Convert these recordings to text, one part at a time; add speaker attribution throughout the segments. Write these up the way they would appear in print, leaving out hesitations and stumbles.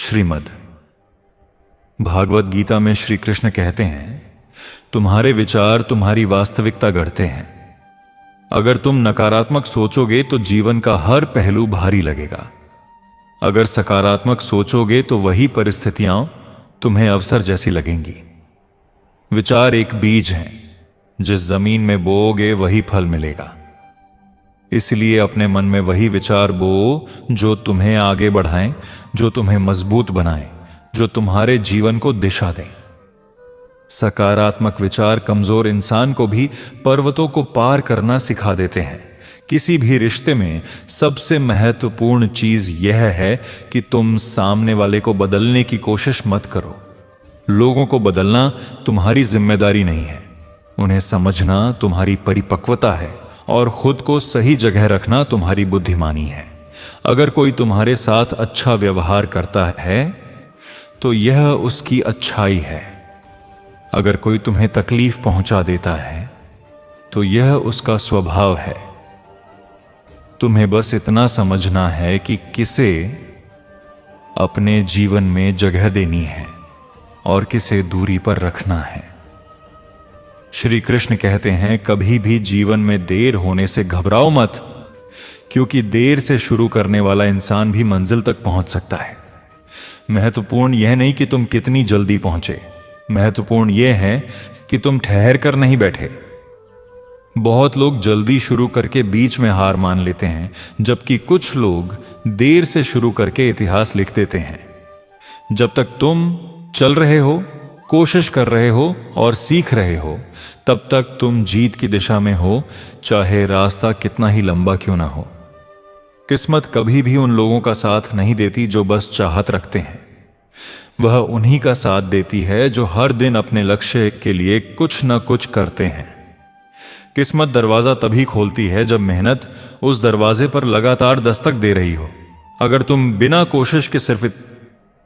Speaker 1: श्रीमद् भागवत गीता में श्री कृष्ण कहते हैं, तुम्हारे विचार तुम्हारी वास्तविकता गढ़ते हैं। अगर तुम नकारात्मक सोचोगे तो जीवन का हर पहलू भारी लगेगा। अगर सकारात्मक सोचोगे तो वही परिस्थितियां तुम्हें अवसर जैसी लगेंगी। विचार एक बीज हैं, जिस जमीन में बोओगे वही फल मिलेगा। इसलिए अपने मन में वही विचार बोओ जो तुम्हें आगे बढ़ाएं, जो तुम्हें मजबूत बनाएं, जो तुम्हारे जीवन को दिशा दें। सकारात्मक विचार कमजोर इंसान को भी पर्वतों को पार करना सिखा देते हैं। किसी भी रिश्ते में सबसे महत्वपूर्ण चीज यह है कि तुम सामने वाले को बदलने की कोशिश मत करो। लोगों को बदलना तुम्हारी जिम्मेदारी नहीं है, उन्हें समझना तुम्हारी परिपक्वता है और खुद को सही जगह रखना तुम्हारी बुद्धिमानी है। अगर कोई तुम्हारे साथ अच्छा व्यवहार करता है तो यह उसकी अच्छाई है। अगर कोई तुम्हें तकलीफ पहुंचा देता है तो यह उसका स्वभाव है। तुम्हें बस इतना समझना है कि किसे अपने जीवन में जगह देनी है और किसे दूरी पर रखना है। श्री कृष्ण कहते हैं, कभी भी जीवन में देर होने से घबराओ मत, क्योंकि देर से शुरू करने वाला इंसान भी मंजिल तक पहुंच सकता है। महत्वपूर्ण यह नहीं कि तुम कितनी जल्दी पहुंचे, महत्वपूर्ण यह है कि तुम ठहर कर नहीं बैठे। बहुत लोग जल्दी शुरू करके बीच में हार मान लेते हैं, जबकि कुछ लोग देर से शुरू करके इतिहास लिख देते हैं। जब तक तुम चल रहे हो, कोशिश कर रहे हो और सीख रहे हो, तब तक तुम जीत की दिशा में हो, चाहे रास्ता कितना ही लंबा क्यों ना हो। किस्मत कभी भी उन लोगों का साथ नहीं देती जो बस चाहत रखते हैं। वह उन्हीं का साथ देती है जो हर दिन अपने लक्ष्य के लिए कुछ न कुछ करते हैं। किस्मत दरवाजा तभी खोलती है जब मेहनत उस दरवाजे पर लगातार दस्तक दे रही हो। अगर तुम बिना कोशिश के सिर्फ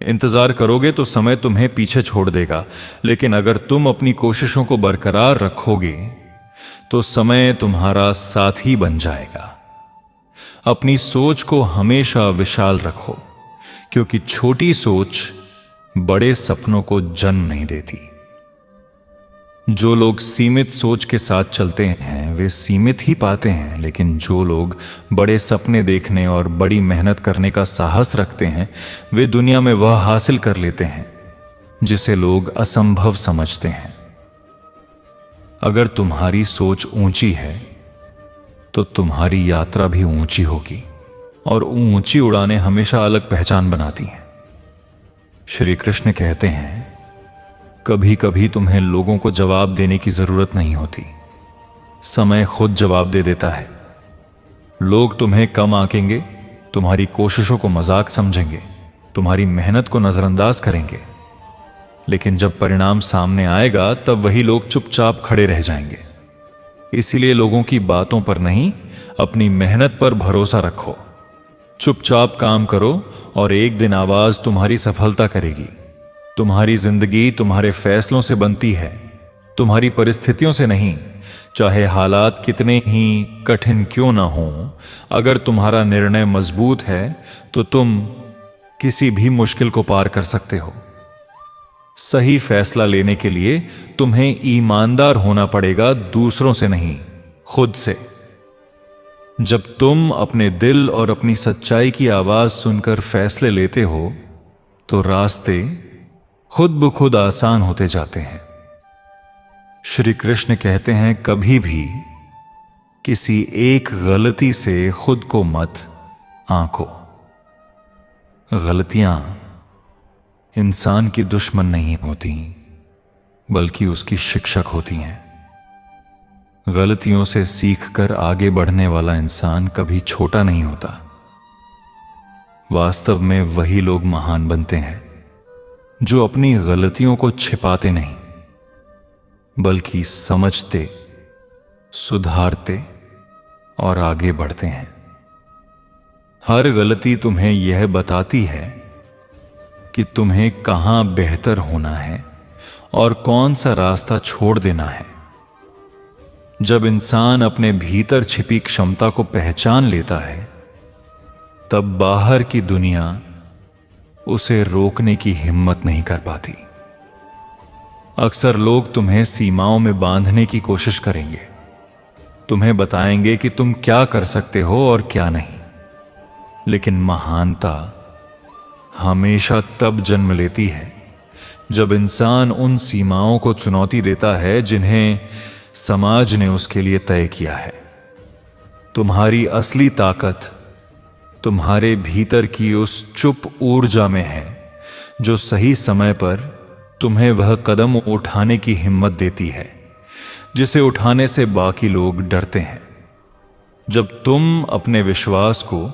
Speaker 1: इंतजार करोगे तो समय तुम्हें पीछे छोड़ देगा, लेकिन अगर तुम अपनी कोशिशों को बरकरार रखोगे तो समय तुम्हारा साथी बन जाएगा। अपनी सोच को हमेशा विशाल रखो, क्योंकि छोटी सोच बड़े सपनों को जन्म नहीं देती। जो लोग सीमित सोच के साथ चलते हैं वे सीमित ही पाते हैं, लेकिन जो लोग बड़े सपने देखने और बड़ी मेहनत करने का साहस रखते हैं वे दुनिया में वह हासिल कर लेते हैं जिसे लोग असंभव समझते हैं। अगर तुम्हारी सोच ऊंची है तो तुम्हारी यात्रा भी ऊंची होगी, और ऊंची उड़ानें हमेशा अलग पहचान बनाती हैं। श्री कृष्ण कहते हैं, कभी कभी तुम्हें लोगों को जवाब देने की जरूरत नहीं होती, समय खुद जवाब दे देता है। लोग तुम्हें कम आंकेंगे, तुम्हारी कोशिशों को मजाक समझेंगे, तुम्हारी मेहनत को नजरअंदाज करेंगे, लेकिन जब परिणाम सामने आएगा तब वही लोग चुपचाप खड़े रह जाएंगे। इसीलिए लोगों की बातों पर नहीं, अपनी मेहनत पर भरोसा रखो। चुपचाप काम करो और एक दिन आवाज तुम्हारी सफलता करेगी। तुम्हारी जिंदगी तुम्हारे फैसलों से बनती है, तुम्हारी परिस्थितियों से नहीं। चाहे हालात कितने ही कठिन क्यों ना हो, अगर तुम्हारा निर्णय मजबूत है तो तुम किसी भी मुश्किल को पार कर सकते हो। सही फैसला लेने के लिए तुम्हें ईमानदार होना पड़ेगा, दूसरों से नहीं, खुद से। जब तुम अपने दिल और अपनी सच्चाई की आवाज सुनकर फैसले लेते हो तो रास्ते खुद ब खुद आसान होते जाते हैं। श्री कृष्ण कहते हैं, कभी भी किसी एक गलती से खुद को मत आंको। गलतियां इंसान की दुश्मन नहीं होती, बल्कि उसकी शिक्षक होती हैं। गलतियों से सीखकर आगे बढ़ने वाला इंसान कभी छोटा नहीं होता। वास्तव में वही लोग महान बनते हैं जो अपनी गलतियों को छिपाते नहीं, बल्कि समझते, सुधारते और आगे बढ़ते हैं। हर गलती तुम्हें यह बताती है कि तुम्हें कहां बेहतर होना है और कौन सा रास्ता छोड़ देना है। जब इंसान अपने भीतर छिपी क्षमता को पहचान लेता है, तब बाहर की दुनिया उसे रोकने की हिम्मत नहीं कर पाती। अक्सर लोग तुम्हें सीमाओं में बांधने की कोशिश करेंगे, तुम्हें बताएंगे कि तुम क्या कर सकते हो और क्या नहीं। लेकिन महानता हमेशा तब जन्म लेती है जब इंसान उन सीमाओं को चुनौती देता है जिन्हें समाज ने उसके लिए तय किया है। तुम्हारी असली ताकत तुम्हारे भीतर की उस चुप ऊर्जा में है जो सही समय पर तुम्हें वह कदम उठाने की हिम्मत देती है जिसे उठाने से बाकी लोग डरते हैं। जब तुम अपने विश्वास को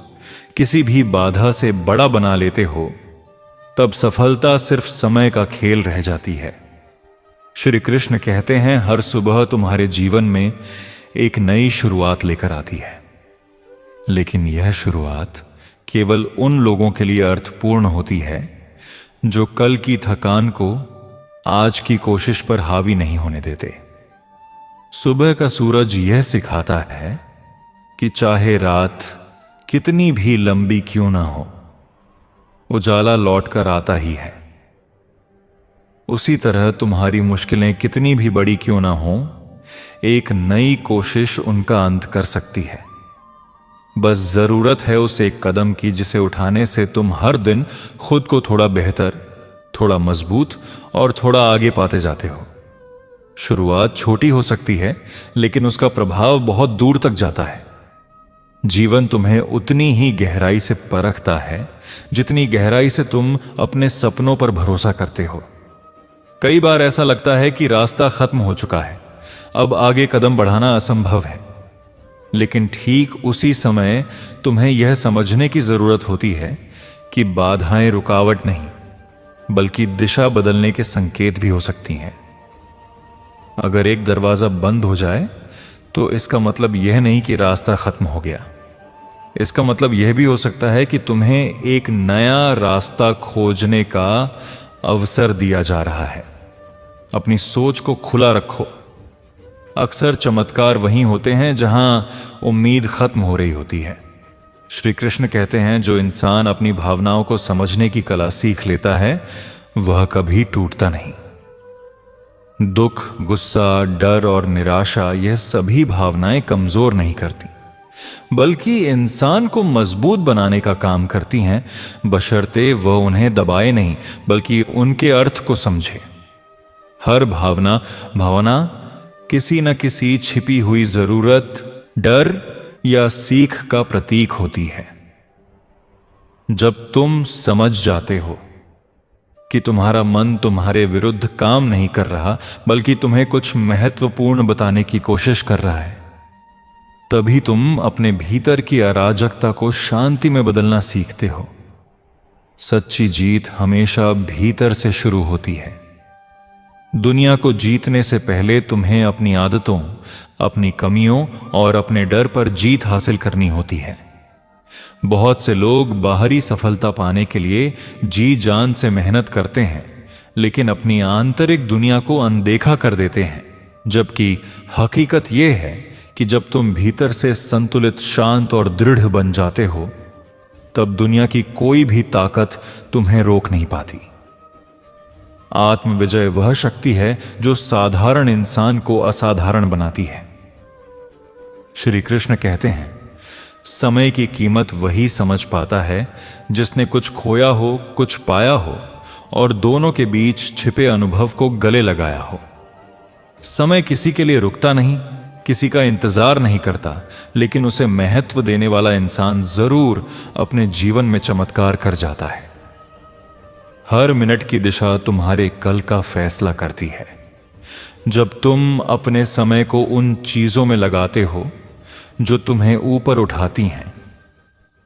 Speaker 1: किसी भी बाधा से बड़ा बना लेते हो, तब सफलता सिर्फ समय का खेल रह जाती है। श्री कृष्ण कहते हैं, हर सुबह तुम्हारे जीवन में एक नई शुरुआत लेकर आती है, लेकिन यह शुरुआत केवल उन लोगों के लिए अर्थपूर्ण होती है जो कल की थकान को आज की कोशिश पर हावी नहीं होने देते। सुबह का सूरज यह सिखाता है कि चाहे रात कितनी भी लंबी क्यों ना हो, उजाला लौटकर आता ही है। उसी तरह तुम्हारी मुश्किलें कितनी भी बड़ी क्यों ना हो, एक नई कोशिश उनका अंत कर सकती है। बस जरूरत है उस एक कदम की जिसे उठाने से तुम हर दिन खुद को थोड़ा बेहतर, थोड़ा मजबूत और थोड़ा आगे पाते जाते हो। शुरुआत छोटी हो सकती है, लेकिन उसका प्रभाव बहुत दूर तक जाता है। जीवन तुम्हें उतनी ही गहराई से परखता है जितनी गहराई से तुम अपने सपनों पर भरोसा करते हो। कई बार ऐसा लगता है कि रास्ता खत्म हो चुका है, अब आगे कदम बढ़ाना असंभव है। लेकिन ठीक उसी समय तुम्हें यह समझने की जरूरत होती है कि बाधाएं रुकावट नहीं, बल्कि दिशा बदलने के संकेत भी हो सकती हैं। अगर एक दरवाजा बंद हो जाए तो इसका मतलब यह नहीं कि रास्ता खत्म हो गया। इसका मतलब यह भी हो सकता है कि तुम्हें एक नया रास्ता खोजने का अवसर दिया जा रहा है। अपनी सोच को खुला रखो। अक्सर चमत्कार वहीं होते हैं जहां उम्मीद खत्म हो रही होती है। श्री कृष्ण कहते हैं, जो इंसान अपनी भावनाओं को समझने की कला सीख लेता है वह कभी टूटता नहीं। दुख, गुस्सा, डर और निराशा, यह सभी भावनाएं कमजोर नहीं करती, बल्कि इंसान को मजबूत बनाने का काम करती हैं, बशर्ते वह उन्हें दबाए नहीं, बल्कि उनके अर्थ को समझे। हर भावना किसी न किसी छिपी हुई जरूरत, डर या सीख का प्रतीक होती है। जब तुम समझ जाते हो कि तुम्हारा मन तुम्हारे विरुद्ध काम नहीं कर रहा, बल्कि तुम्हें कुछ महत्वपूर्ण बताने की कोशिश कर रहा है, तभी तुम अपने भीतर की अराजकता को शांति में बदलना सीखते हो। सच्ची जीत हमेशा भीतर से शुरू होती है। दुनिया को जीतने से पहले तुम्हें अपनी आदतों, अपनी कमियों और अपने डर पर जीत हासिल करनी होती है। बहुत से लोग बाहरी सफलता पाने के लिए जी जान से मेहनत करते हैं, लेकिन अपनी आंतरिक दुनिया को अनदेखा कर देते हैं। जबकि हकीकत यह है कि जब तुम भीतर से संतुलित, शांत और दृढ़ बन जाते हो, तब दुनिया की कोई भी ताकत तुम्हें रोक नहीं पाती। आत्मविजय वह शक्ति है जो साधारण इंसान को असाधारण बनाती है। श्री कृष्ण कहते हैं, समय की कीमत वही समझ पाता है जिसने कुछ खोया हो, कुछ पाया हो और दोनों के बीच छिपे अनुभव को गले लगाया हो। समय किसी के लिए रुकता नहीं, किसी का इंतजार नहीं करता, लेकिन उसे महत्व देने वाला इंसान जरूर अपने जीवन में चमत्कार कर जाता है। हर मिनट की दिशा तुम्हारे कल का फैसला करती है। जब तुम अपने समय को उन चीजों में लगाते हो जो तुम्हें ऊपर उठाती हैं,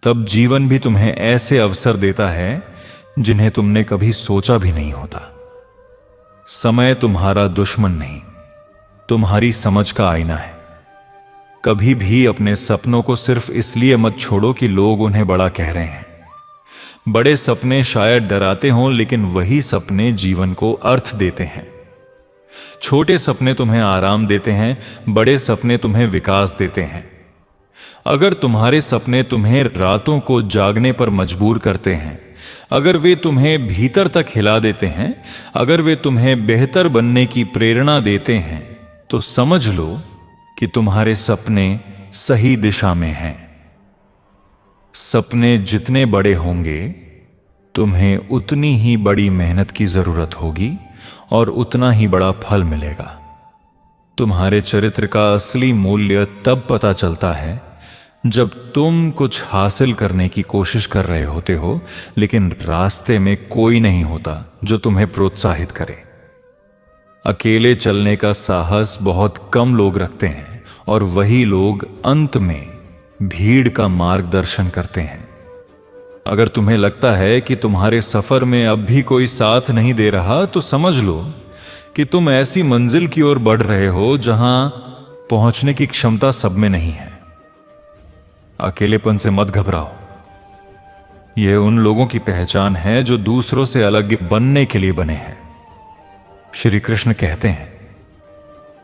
Speaker 1: तब जीवन भी तुम्हें ऐसे अवसर देता है जिन्हें तुमने कभी सोचा भी नहीं होता। समय तुम्हारा दुश्मन नहीं, तुम्हारी समझ का आईना है। कभी भी अपने सपनों को सिर्फ इसलिए मत छोड़ो कि लोग उन्हें बड़ा कह रहे हैं। बड़े सपने शायद डराते हों, लेकिन वही सपने जीवन को अर्थ देते हैं। छोटे सपने तुम्हें आराम देते हैं, बड़े सपने तुम्हें विकास देते हैं। अगर तुम्हारे सपने तुम्हें रातों को जागने पर मजबूर करते हैं, अगर वे तुम्हें भीतर तक हिला देते हैं, अगर वे तुम्हें बेहतर बनने की प्रेरणा देते हैं, तो समझ लो कि तुम्हारे सपने सही दिशा में हैं। सपने जितने बड़े होंगे, तुम्हें उतनी ही बड़ी मेहनत की जरूरत होगी और उतना ही बड़ा फल मिलेगा। तुम्हारे चरित्र का असली मूल्य तब पता चलता है जब तुम कुछ हासिल करने की कोशिश कर रहे होते हो, लेकिन रास्ते में कोई नहीं होता जो तुम्हें प्रोत्साहित करे। अकेले चलने का साहस बहुत कम लोग रखते हैं और वही लोग अंत में भीड़ का मार्गदर्शन करते हैं। अगर तुम्हें लगता है कि तुम्हारे सफर में अब भी कोई साथ नहीं दे रहा, तो समझ लो कि तुम ऐसी मंजिल की ओर बढ़ रहे हो जहां पहुंचने की क्षमता सब में नहीं है। अकेलेपन से मत घबराओ। यह उन लोगों की पहचान है जो दूसरों से अलग बनने के लिए बने हैं। श्री कृष्ण कहते हैं,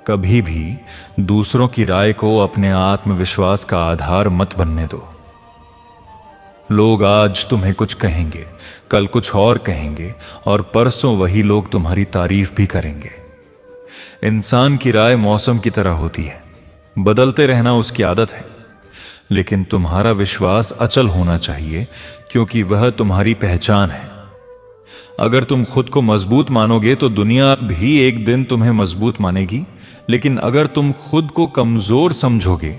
Speaker 1: कभी भी दूसरों की राय को अपने आत्मविश्वास का आधार मत बनने दो। लोग आज तुम्हें कुछ कहेंगे, कल कुछ और कहेंगे और परसों वही लोग तुम्हारी तारीफ भी करेंगे। इंसान की राय मौसम की तरह होती है, बदलते रहना उसकी आदत है, लेकिन तुम्हारा विश्वास अचल होना चाहिए क्योंकि वह तुम्हारी पहचान है। अगर तुम खुद को मजबूत मानोगे तो दुनिया भी एक दिन तुम्हें मजबूत मानेगी, लेकिन अगर तुम खुद को कमजोर समझोगे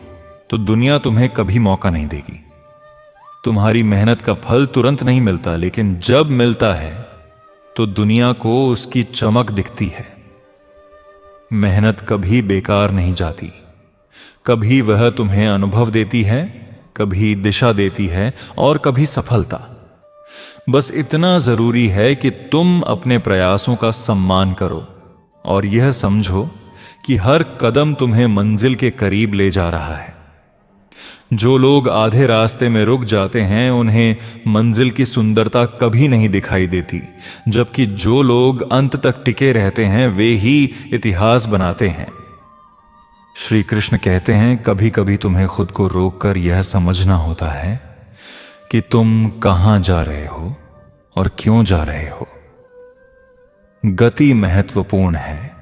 Speaker 1: तो दुनिया तुम्हें कभी मौका नहीं देगी। तुम्हारी मेहनत का फल तुरंत नहीं मिलता, लेकिन जब मिलता है तो दुनिया को उसकी चमक दिखती है। मेहनत कभी बेकार नहीं जाती। कभी वह तुम्हें अनुभव देती है, कभी दिशा देती है और कभी सफलता। बस इतना जरूरी है कि तुम अपने प्रयासों का सम्मान करो और यह समझो कि हर कदम तुम्हें मंजिल के करीब ले जा रहा है। जो लोग आधे रास्ते में रुक जाते हैं, उन्हें मंजिल की सुंदरता कभी नहीं दिखाई देती, जबकि जो लोग अंत तक टिके रहते हैं वे ही इतिहास बनाते हैं। श्री कृष्ण कहते हैं, कभी कभी तुम्हें खुद को रोककर यह समझना होता है कि तुम कहां जा रहे हो और क्यों जा रहे हो। गति महत्वपूर्ण है,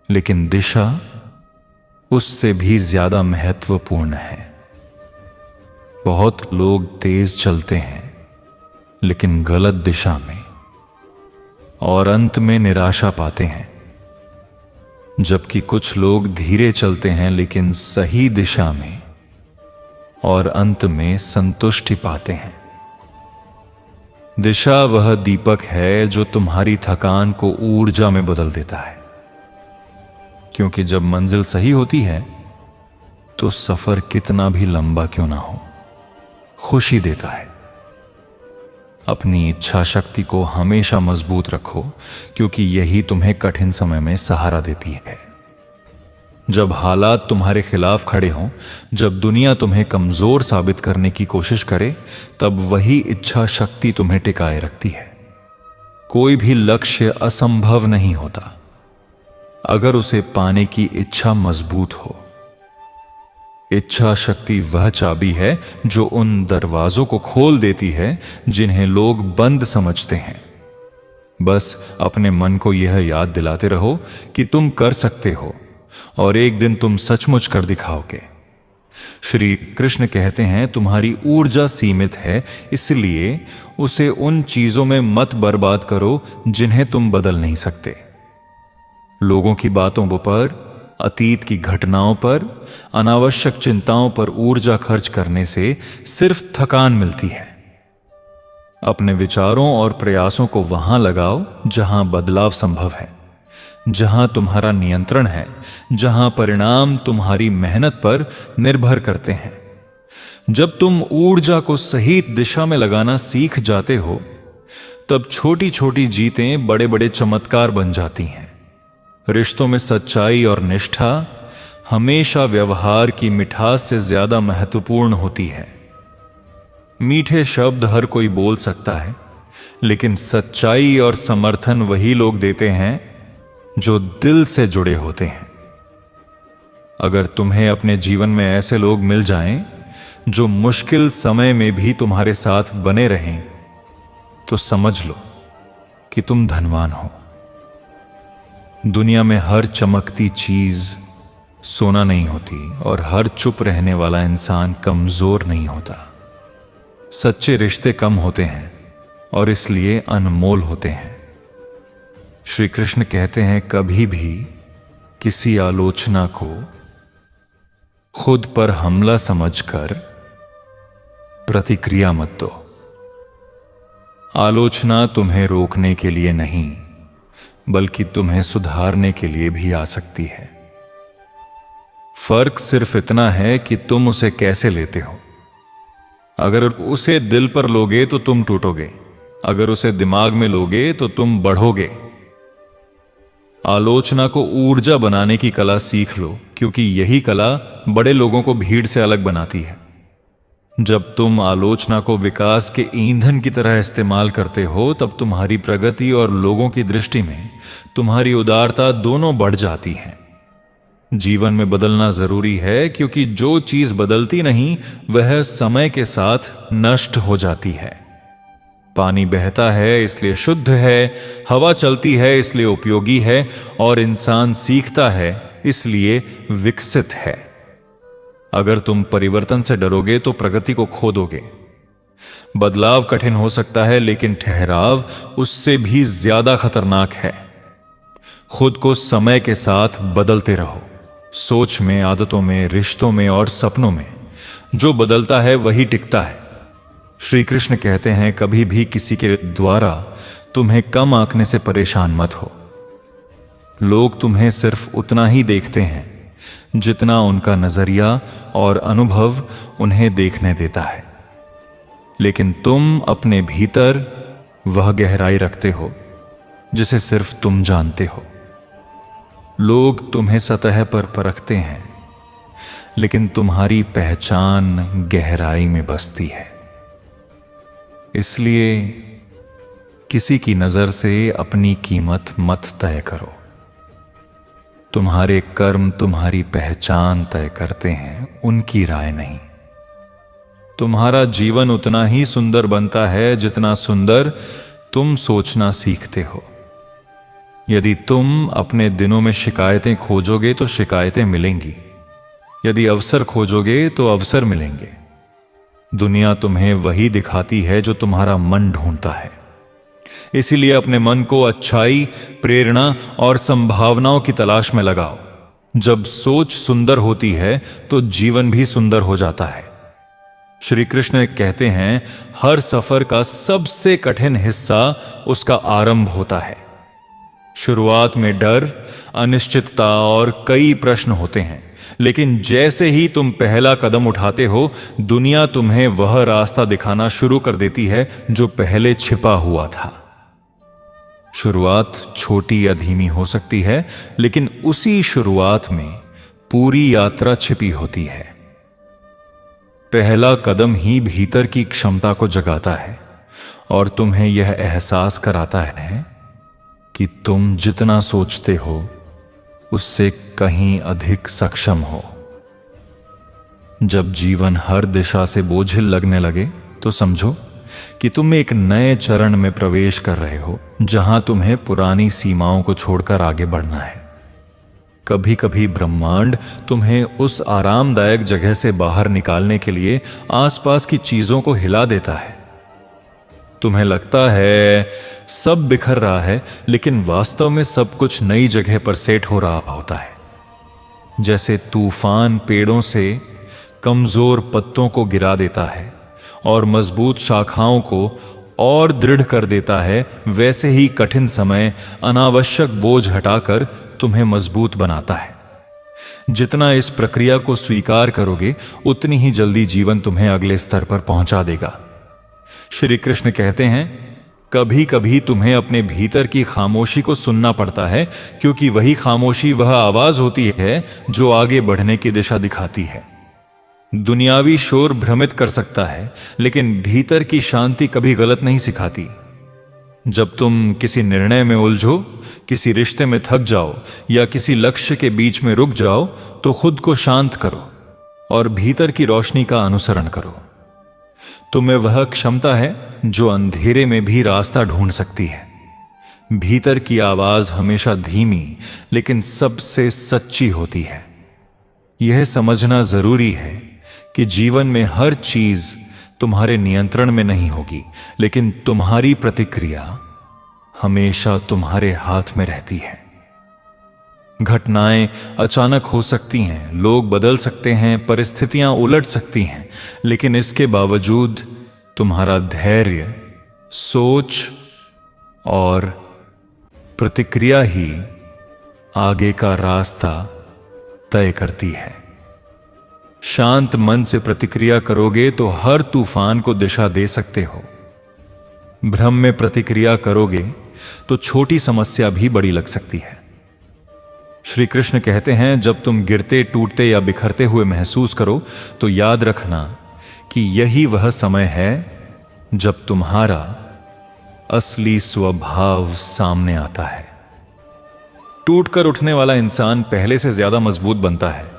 Speaker 1: लेकिन दिशा उससे भी ज्यादा महत्वपूर्ण है। बहुत लोग तेज चलते हैं लेकिन गलत दिशा में, और अंत में निराशा पाते हैं, जबकि कुछ लोग धीरे चलते हैं लेकिन सही दिशा में और अंत में संतुष्टि पाते हैं। दिशा वह दीपक है जो तुम्हारी थकान को ऊर्जा में बदल देता है, क्योंकि जब मंजिल सही होती है तो सफर कितना भी लंबा क्यों ना हो, खुशी देता है। अपनी इच्छा शक्ति को हमेशा मजबूत रखो, क्योंकि यही तुम्हें कठिन समय में सहारा देती है। जब हालात तुम्हारे खिलाफ खड़े हों, जब दुनिया तुम्हें कमजोर साबित करने की कोशिश करे, तब वही इच्छा शक्ति तुम्हें टिकाए रखती है। कोई भी लक्ष्य असंभव नहीं होता अगर उसे पाने की इच्छा मजबूत हो। इच्छा शक्ति वह चाबी है जो उन दरवाजों को खोल देती है जिन्हें लोग बंद समझते हैं। बस अपने मन को यह याद दिलाते रहो कि तुम कर सकते हो और एक दिन तुम सचमुच कर दिखाओगे। श्री कृष्ण कहते हैं, तुम्हारी ऊर्जा सीमित है, इसलिए उसे उन चीजों में मत बर्बाद करो जिन्हें तुम बदल नहीं सकते। लोगों की बातों पर, अतीत की घटनाओं पर, अनावश्यक चिंताओं पर ऊर्जा खर्च करने से सिर्फ थकान मिलती है। अपने विचारों और प्रयासों को वहां लगाओ जहां बदलाव संभव है, जहां तुम्हारा नियंत्रण है, जहां परिणाम तुम्हारी मेहनत पर निर्भर करते हैं। जब तुम ऊर्जा को सही दिशा में लगाना सीख जाते हो, तब छोटी छोटी जीतें बड़े बड़े चमत्कार बन जाती हैं। रिश्तों में सच्चाई और निष्ठा हमेशा व्यवहार की मिठास से ज्यादा महत्वपूर्ण होती है। मीठे शब्द हर कोई बोल सकता है, लेकिन सच्चाई और समर्थन वही लोग देते हैं जो दिल से जुड़े होते हैं। अगर तुम्हें अपने जीवन में ऐसे लोग मिल जाएं जो मुश्किल समय में भी तुम्हारे साथ बने रहें, तो समझ लो कि तुम धनवान हो। दुनिया में हर चमकती चीज सोना नहीं होती और हर चुप रहने वाला इंसान कमजोर नहीं होता। सच्चे रिश्ते कम होते हैं और इसलिए अनमोल होते हैं। श्री कृष्ण कहते हैं, कभी भी किसी आलोचना को खुद पर हमला समझकर प्रतिक्रिया मत दो। आलोचना तुम्हें रोकने के लिए नहीं, बल्कि तुम्हें सुधारने के लिए भी आ सकती है। फर्क सिर्फ इतना है कि तुम उसे कैसे लेते हो। अगर उसे दिल पर लोगे तो तुम टूटोगे, अगर उसे दिमाग में लोगे तो तुम बढ़ोगे। आलोचना को ऊर्जा बनाने की कला सीख लो, क्योंकि यही कला बड़े लोगों को भीड़ से अलग बनाती है। जब तुम आलोचना को विकास के ईंधन की तरह इस्तेमाल करते हो, तब तुम्हारी प्रगति और लोगों की दृष्टि में तुम्हारी उदारता दोनों बढ़ जाती हैं। जीवन में बदलना जरूरी है, क्योंकि जो चीज बदलती नहीं वह समय के साथ नष्ट हो जाती है। पानी बहता है इसलिए शुद्ध है, हवा चलती है इसलिए उपयोगी है, और इंसान सीखता है इसलिए विकसित है। अगर तुम परिवर्तन से डरोगे तो प्रगति को खो दोगे। बदलाव कठिन हो सकता है, लेकिन ठहराव उससे भी ज्यादा खतरनाक है। खुद को समय के साथ बदलते रहो, सोच में, आदतों में, रिश्तों में और सपनों में। जो बदलता है वही टिकता है। श्री कृष्ण कहते हैं, कभी भी किसी के द्वारा तुम्हें कम आंकने से परेशान मत हो। लोग तुम्हें सिर्फ उतना ही देखते हैं जितना उनका नजरिया और अनुभव उन्हें देखने देता है, लेकिन तुम अपने भीतर वह गहराई रखते हो जिसे सिर्फ तुम जानते हो। लोग तुम्हें सतह पर परखते हैं, लेकिन तुम्हारी पहचान गहराई में बसती है। इसलिए किसी की नजर से अपनी कीमत मत तय करो। तुम्हारे कर्म तुम्हारी पहचान तय करते हैं, उनकी राय नहीं। तुम्हारा जीवन उतना ही सुंदर बनता है जितना सुंदर तुम सोचना सीखते हो। यदि तुम अपने दिनों में शिकायतें खोजोगे तो शिकायतें मिलेंगी, यदि अवसर खोजोगे तो अवसर मिलेंगे। दुनिया तुम्हें वही दिखाती है जो तुम्हारा मन ढूंढता है। इसीलिए अपने मन को अच्छाई, प्रेरणा और संभावनाओं की तलाश में लगाओ। जब सोच सुंदर होती है तो जीवन भी सुंदर हो जाता है। श्री कृष्ण कहते हैं, हर सफर का सबसे कठिन हिस्सा उसका आरंभ होता है। शुरुआत में डर, अनिश्चितता और कई प्रश्न होते हैं, लेकिन जैसे ही तुम पहला कदम उठाते हो, दुनिया तुम्हें वह रास्ता दिखाना शुरू कर देती है जो पहले छिपा हुआ था। शुरुआत छोटी या धीमी हो सकती है, लेकिन उसी शुरुआत में पूरी यात्रा छिपी होती है। पहला कदम ही भीतर की क्षमता को जगाता है और तुम्हें यह एहसास कराता है कि तुम जितना सोचते हो उससे कहीं अधिक सक्षम हो। जब जीवन हर दिशा से बोझिल लगने लगे तो समझो कि तुम एक नए चरण में प्रवेश कर रहे हो, जहां तुम्हें पुरानी सीमाओं को छोड़कर आगे बढ़ना है। कभी कभी ब्रह्मांड तुम्हें उस आरामदायक जगह से बाहर निकालने के लिए आसपास की चीजों को हिला देता है। तुम्हें लगता है सब बिखर रहा है, लेकिन वास्तव में सब कुछ नई जगह पर सेट हो रहा होता है। जैसे तूफान पेड़ों से कमजोर पत्तों को गिरा देता है और मजबूत शाखाओं को और दृढ़ कर देता है, वैसे ही कठिन समय अनावश्यक बोझ हटाकर तुम्हें मजबूत बनाता है। जितना इस प्रक्रिया को स्वीकार करोगे, उतनी ही जल्दी जीवन तुम्हें अगले स्तर पर पहुंचा देगा। श्री कृष्ण कहते हैं, कभी कभी तुम्हें अपने भीतर की खामोशी को सुनना पड़ता है, क्योंकि वही खामोशी वह आवाज होती है जो आगे बढ़ने की दिशा दिखाती है। दुनियावी शोर भ्रमित कर सकता है, लेकिन भीतर की शांति कभी गलत नहीं सिखाती। जब तुम किसी निर्णय में उलझो, किसी रिश्ते में थक जाओ या किसी लक्ष्य के बीच में रुक जाओ, तो खुद को शांत करो। और भीतर की रोशनी का अनुसरण करो। तुम्हें वह क्षमता है जो अंधेरे में भी रास्ता ढूंढ सकती है। भीतर की आवाज हमेशा धीमी लेकिन सबसे सच्ची होती है। यह समझना जरूरी है कि जीवन में हर चीज तुम्हारे नियंत्रण में नहीं होगी, लेकिन तुम्हारी प्रतिक्रिया हमेशा तुम्हारे हाथ में रहती है। घटनाएं अचानक हो सकती हैं, लोग बदल सकते हैं, परिस्थितियां उलट सकती हैं, लेकिन इसके बावजूद तुम्हारा धैर्य, सोच और प्रतिक्रिया ही आगे का रास्ता तय करती है। शांत मन से प्रतिक्रिया करोगे तो हर तूफान को दिशा दे सकते हो। भ्रम में प्रतिक्रिया करोगे तो छोटी समस्या भी बड़ी लग सकती है। श्री कृष्ण कहते हैं, जब तुम गिरते, टूटते या बिखरते हुए महसूस करो तो याद रखना कि यही वह समय है जब तुम्हारा असली स्वभाव सामने आता है। टूटकर उठने वाला इंसान पहले से ज्यादा मजबूत बनता है।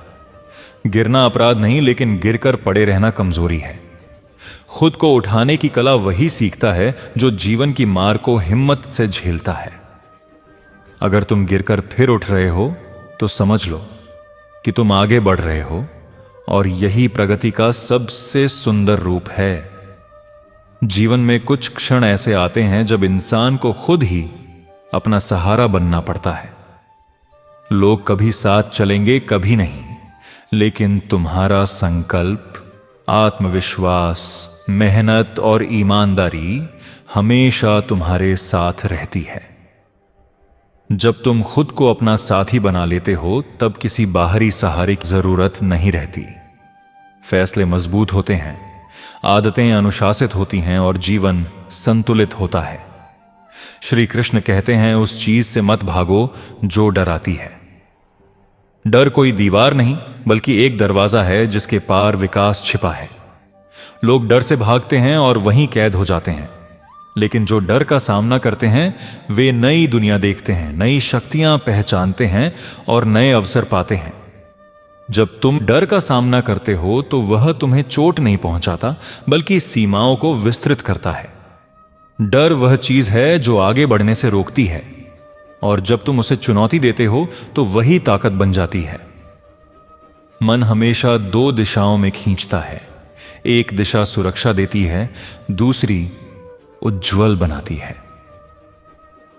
Speaker 1: गिरना अपराध नहीं, लेकिन गिरकर पड़े रहना कमजोरी है। खुद को उठाने की कला वही सीखता है जो जीवन की मार को हिम्मत से झेलता है। अगर तुम गिरकर फिर उठ रहे हो तो समझ लो कि तुम आगे बढ़ रहे हो, और यही प्रगति का सबसे सुंदर रूप है। जीवन में कुछ क्षण ऐसे आते हैं जब इंसान को खुद ही अपना सहारा बनना पड़ता है। लोग कभी साथ चलेंगे, कभी नहीं, लेकिन तुम्हारा संकल्प, आत्मविश्वास, मेहनत और ईमानदारी हमेशा तुम्हारे साथ रहती है। जब तुम खुद को अपना साथी बना लेते हो तब किसी बाहरी सहारे की जरूरत नहीं रहती। फैसले मजबूत होते हैं, आदतें अनुशासित होती हैं और जीवन संतुलित होता है। श्री कृष्ण कहते हैं, उस चीज से मत भागो जो डराती है। डर कोई दीवार नहीं, बल्कि एक दरवाजा है जिसके पार विकास छिपा है। लोग डर से भागते हैं और वहीं कैद हो जाते हैं, लेकिन जो डर का सामना करते हैं वे नई दुनिया देखते हैं, नई शक्तियां पहचानते हैं और नए अवसर पाते हैं। जब तुम डर का सामना करते हो तो वह तुम्हें चोट नहीं पहुंचाता, बल्कि सीमाओं को विस्तृत करता है। डर वह चीज है जो आगे बढ़ने से रोकती है, और जब तुम उसे चुनौती देते हो तो वही ताकत बन जाती है। मन हमेशा दो दिशाओं में खींचता है। एक दिशा सुरक्षा देती है, दूसरी उज्ज्वल बनाती है।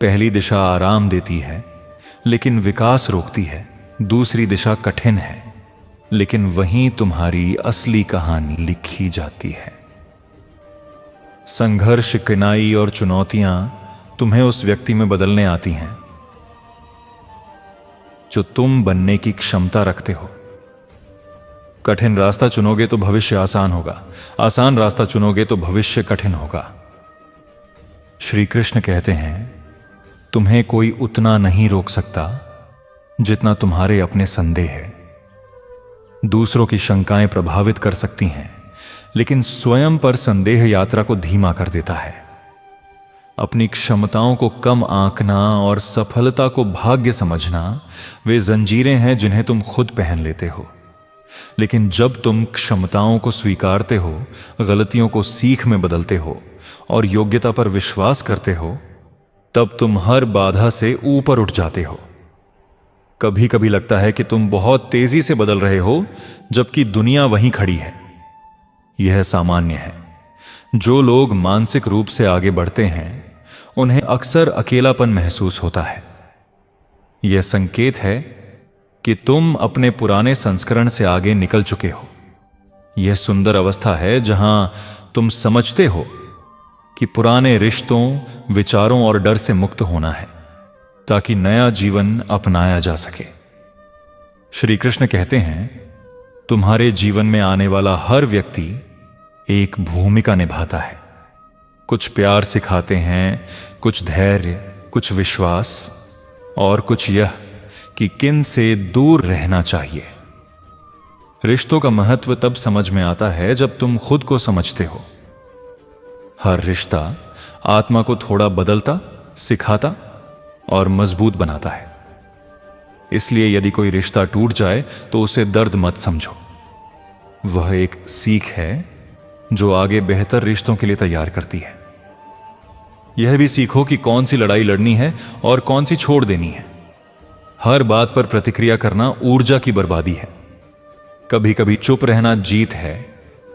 Speaker 1: पहली दिशा आराम देती है लेकिन विकास रोकती है। दूसरी दिशा कठिन है, लेकिन वहीं तुम्हारी असली कहानी लिखी जाती है। संघर्ष, कठिनाई और चुनौतियां तुम्हें उस व्यक्ति में बदलने आती हैं जो तुम बनने की क्षमता रखते हो। कठिन रास्ता चुनोगे तो भविष्य आसान होगा, आसान रास्ता चुनोगे तो भविष्य कठिन होगा। श्री कृष्ण कहते हैं, तुम्हें कोई उतना नहीं रोक सकता जितना तुम्हारे अपने संदेह है। दूसरों की शंकाएं प्रभावित कर सकती हैं, लेकिन स्वयं पर संदेह यात्रा को धीमा कर देता है। अपनी क्षमताओं को कम आंकना और सफलता को भाग्य समझना वे जंजीरें हैं जिन्हें तुम खुद पहन लेते हो। लेकिन जब तुम क्षमताओं को स्वीकारते हो, गलतियों को सीख में बदलते हो और योग्यता पर विश्वास करते हो, तब तुम हर बाधा से ऊपर उठ जाते हो। कभी कभी लगता है कि तुम बहुत तेजी से बदल रहे हो, जबकि दुनिया वहीं खड़ी है। यह सामान्य है। जो लोग मानसिक रूप से आगे बढ़ते हैं उन्हें अक्सर अकेलापन महसूस होता है। यह संकेत है कि तुम अपने पुराने संस्करण से आगे निकल चुके हो। यह सुंदर अवस्था है जहां तुम समझते हो कि पुराने रिश्तों, विचारों और डर से मुक्त होना है ताकि नया जीवन अपनाया जा सके। श्री कृष्ण कहते हैं, तुम्हारे जीवन में आने वाला हर व्यक्ति एक भूमिका निभाता है। कुछ प्यार सिखाते हैं, कुछ धैर्य, कुछ विश्वास और कुछ यह कि किन से दूर रहना चाहिए। रिश्तों का महत्व तब समझ में आता है जब तुम खुद को समझते हो। हर रिश्ता आत्मा को थोड़ा बदलता, सिखाता और मजबूत बनाता है। इसलिए यदि कोई रिश्ता टूट जाए तो उसे दर्द मत समझो। वह एक सीख है जो आगे बेहतर रिश्तों के लिए तैयार करती है। यह भी सीखो कि कौन सी लड़ाई लड़नी है और कौन सी छोड़ देनी है। हर बात पर प्रतिक्रिया करना ऊर्जा की बर्बादी है। कभी कभी चुप रहना जीत है,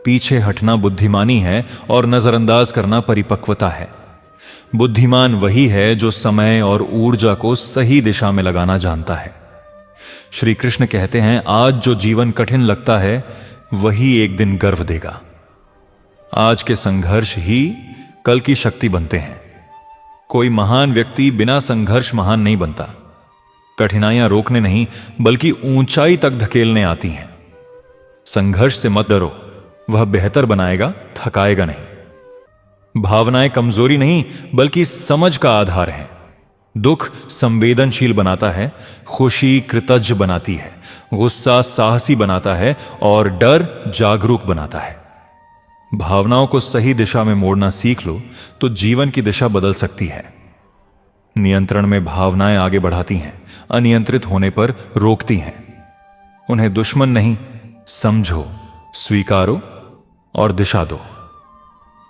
Speaker 1: पीछे हटना बुद्धिमानी है और नजरअंदाज करना परिपक्वता है। बुद्धिमान वही है जो समय और ऊर्जा को सही दिशा में लगाना जानता है। श्री कृष्ण कहते हैं, आज जो जीवन कठिन लगता है वही एक दिन गर्व देगा। आज के संघर्ष ही कल की शक्ति बनते हैं। कोई महान व्यक्ति बिना संघर्ष महान नहीं बनता। कठिनाइयां रोकने नहीं बल्कि ऊंचाई तक धकेलने आती हैं। संघर्ष से मत डरो, वह बेहतर बनाएगा, थकाएगा नहीं। भावनाएं कमजोरी नहीं बल्कि समझ का आधार हैं। दुख संवेदनशील बनाता है, खुशी कृतज्ञ बनाती है, गुस्सा साहसी बनाता है और डर जागरूक बनाता है। भावनाओं को सही दिशा में मोड़ना सीख लो तो जीवन की दिशा बदल सकती है। नियंत्रण में भावनाएं आगे बढ़ाती हैं, अनियंत्रित होने पर रोकती हैं। उन्हें दुश्मन नहीं, समझो, स्वीकारो और दिशा दो।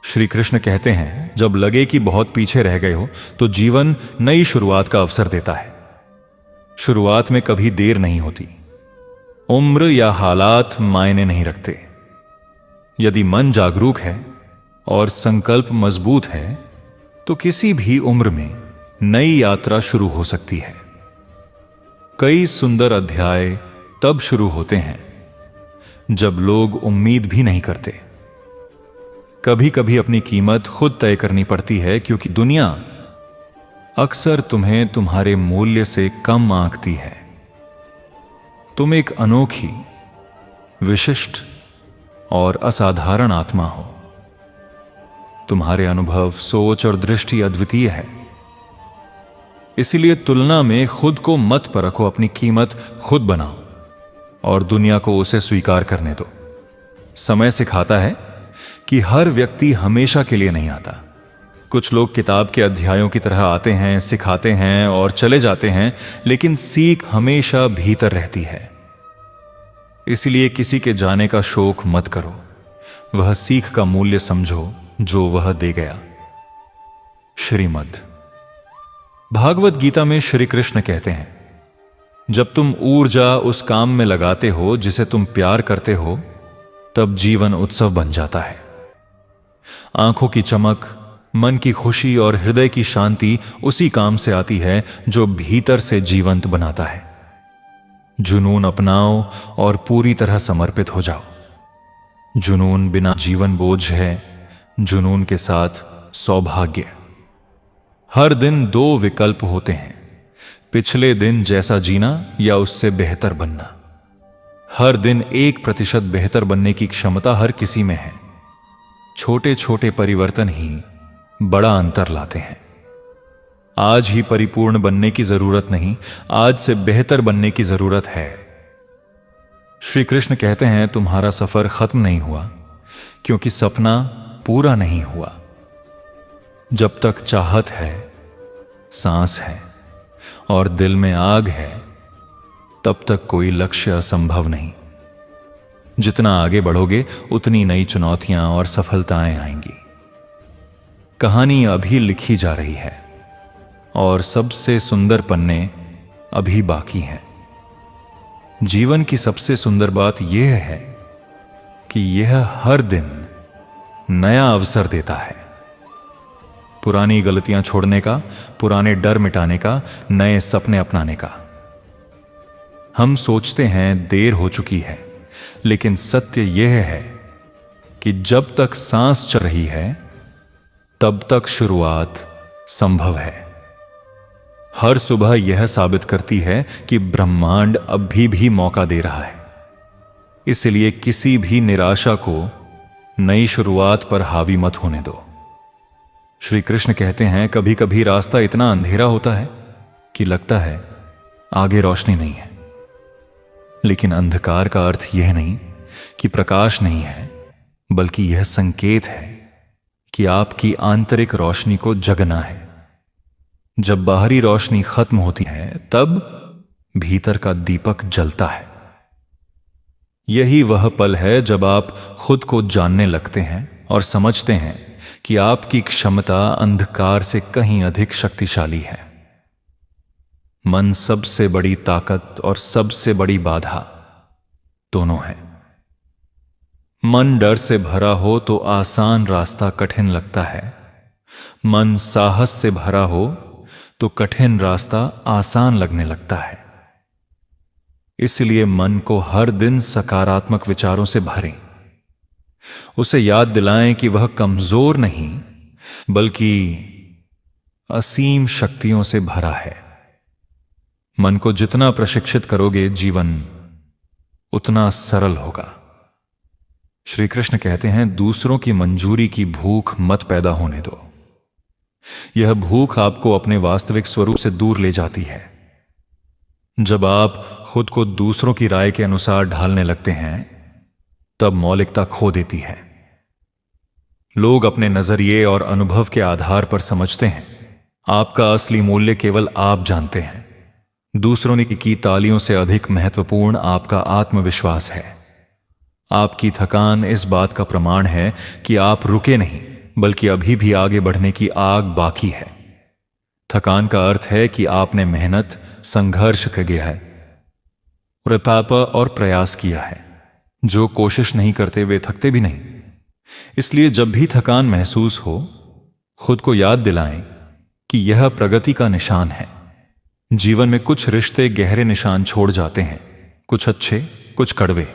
Speaker 1: श्री कृष्ण कहते हैं, जब लगे कि बहुत पीछे रह गए हो तो जीवन नई शुरुआत का अवसर देता है। शुरुआत में कभी देर नहीं होती। उम्र या हालात मायने नहीं रखते। यदि मन जागरूक है और संकल्प मजबूत है तो किसी भी उम्र में नई यात्रा शुरू हो सकती है। कई सुंदर अध्याय तब शुरू होते हैं जब लोग उम्मीद भी नहीं करते। कभी कभी अपनी कीमत खुद तय करनी पड़ती है, क्योंकि दुनिया अक्सर तुम्हें तुम्हारे मूल्य से कम आंकती है। तुम एक अनोखी, विशिष्ट और असाधारण आत्मा हो। तुम्हारे अनुभव, सोच और दृष्टि अद्वितीय है। इसलिए तुलना में खुद को मत परखो, अपनी कीमत खुद बनाओ और दुनिया को उसे स्वीकार करने दो। समय सिखाता है कि हर व्यक्ति हमेशा के लिए नहीं आता। कुछ लोग किताब के अध्यायों की तरह आते हैं, सिखाते हैं और चले जाते हैं, लेकिन सीख हमेशा भीतर रहती है। इसलिए किसी के जाने का शोक मत करो, वह सीख का मूल्य समझो जो वह दे गया। श्रीमद् भागवत गीता में श्री कृष्ण कहते हैं, जब तुम ऊर्जा उस काम में लगाते हो जिसे तुम प्यार करते हो, तब जीवन उत्सव बन जाता है। आंखों की चमक, मन की खुशी और हृदय की शांति उसी काम से आती है जो भीतर से जीवंत बनाता है। जुनून अपनाओ और पूरी तरह समर्पित हो जाओ। जुनून बिना जीवन बोझ है, जुनून के साथ सौभाग्य। हर दिन दो विकल्प होते हैं, पिछले दिन जैसा जीना या उससे बेहतर बनना। हर दिन 1% बेहतर बनने की क्षमता हर किसी में है। छोटे छोटे परिवर्तन ही बड़ा अंतर लाते हैं। आज ही परिपूर्ण बनने की जरूरत नहीं, आज से बेहतर बनने की जरूरत है। श्री कृष्ण कहते हैं, तुम्हारा सफर खत्म नहीं हुआ, क्योंकि सपना पूरा नहीं हुआ। जब तक चाहत है, सांस है और दिल में आग है, तब तक कोई लक्ष्य असंभव नहीं। जितना आगे बढ़ोगे उतनी नई चुनौतियां और सफलताएं आएंगी। कहानी अभी लिखी जा रही है और सबसे सुंदर पन्ने अभी बाकी हैं। जीवन की सबसे सुंदर बात यह है कि यह हर दिन नया अवसर देता है। पुरानी गलतियां छोड़ने का, पुराने डर मिटाने का, नए सपने अपनाने का। हम सोचते हैं देर हो चुकी है, लेकिन सत्य यह है कि जब तक सांस चल रही है तब तक शुरुआत संभव है। हर सुबह यह साबित करती है कि ब्रह्मांड अभी भी मौका दे रहा है। इसलिए किसी भी निराशा को नई शुरुआत पर हावी मत होने दो। श्री कृष्ण कहते हैं, कभी कभी रास्ता इतना अंधेरा होता है कि लगता है आगे रोशनी नहीं है। लेकिन अंधकार का अर्थ यह नहीं कि प्रकाश नहीं है, बल्कि यह संकेत है कि आपकी आंतरिक रोशनी को जगना है। जब बाहरी रोशनी खत्म होती है, तब भीतर का दीपक जलता है। यही वह पल है जब आप खुद को जानने लगते हैं और समझते हैं कि आपकी क्षमता अंधकार से कहीं अधिक शक्तिशाली है। मन सबसे बड़ी ताकत और सबसे बड़ी बाधा दोनों है। मन डर से भरा हो तो आसान रास्ता कठिन लगता है, मन साहस से भरा हो तो कठिन रास्ता आसान लगने लगता है। इसलिए मन को हर दिन सकारात्मक विचारों से भरें, उसे याद दिलाएं कि वह कमजोर नहीं बल्कि असीम शक्तियों से भरा है। मन को जितना प्रशिक्षित करोगे, जीवन उतना सरल होगा। श्री कृष्ण कहते हैं, दूसरों की मंजूरी की भूख मत पैदा होने दो। यह भूख आपको अपने वास्तविक स्वरूप से दूर ले जाती है। जब आप खुद को दूसरों की राय के अनुसार ढालने लगते हैं, तब मौलिकता खो देती है। लोग अपने नजरिए और अनुभव के आधार पर समझते हैं। आपका असली मूल्य केवल आप जानते हैं। दूसरों ने की तालियों से अधिक महत्वपूर्ण आपका आत्मविश्वास है। आपकी थकान इस बात का प्रमाण है कि आप रुके नहीं, बल्कि अभी भी आगे बढ़ने की आग बाकी है। थकान का अर्थ है कि आपने मेहनत, संघर्ष किया है, और प्रयास किया है। जो कोशिश नहीं करते वे थकते भी नहीं। इसलिए जब भी थकान महसूस हो, खुद को याद दिलाएं कि यह प्रगति का निशान है। जीवन में कुछ रिश्ते गहरे निशान छोड़ जाते हैं, कुछ अच्छे, कुछ कड़वे,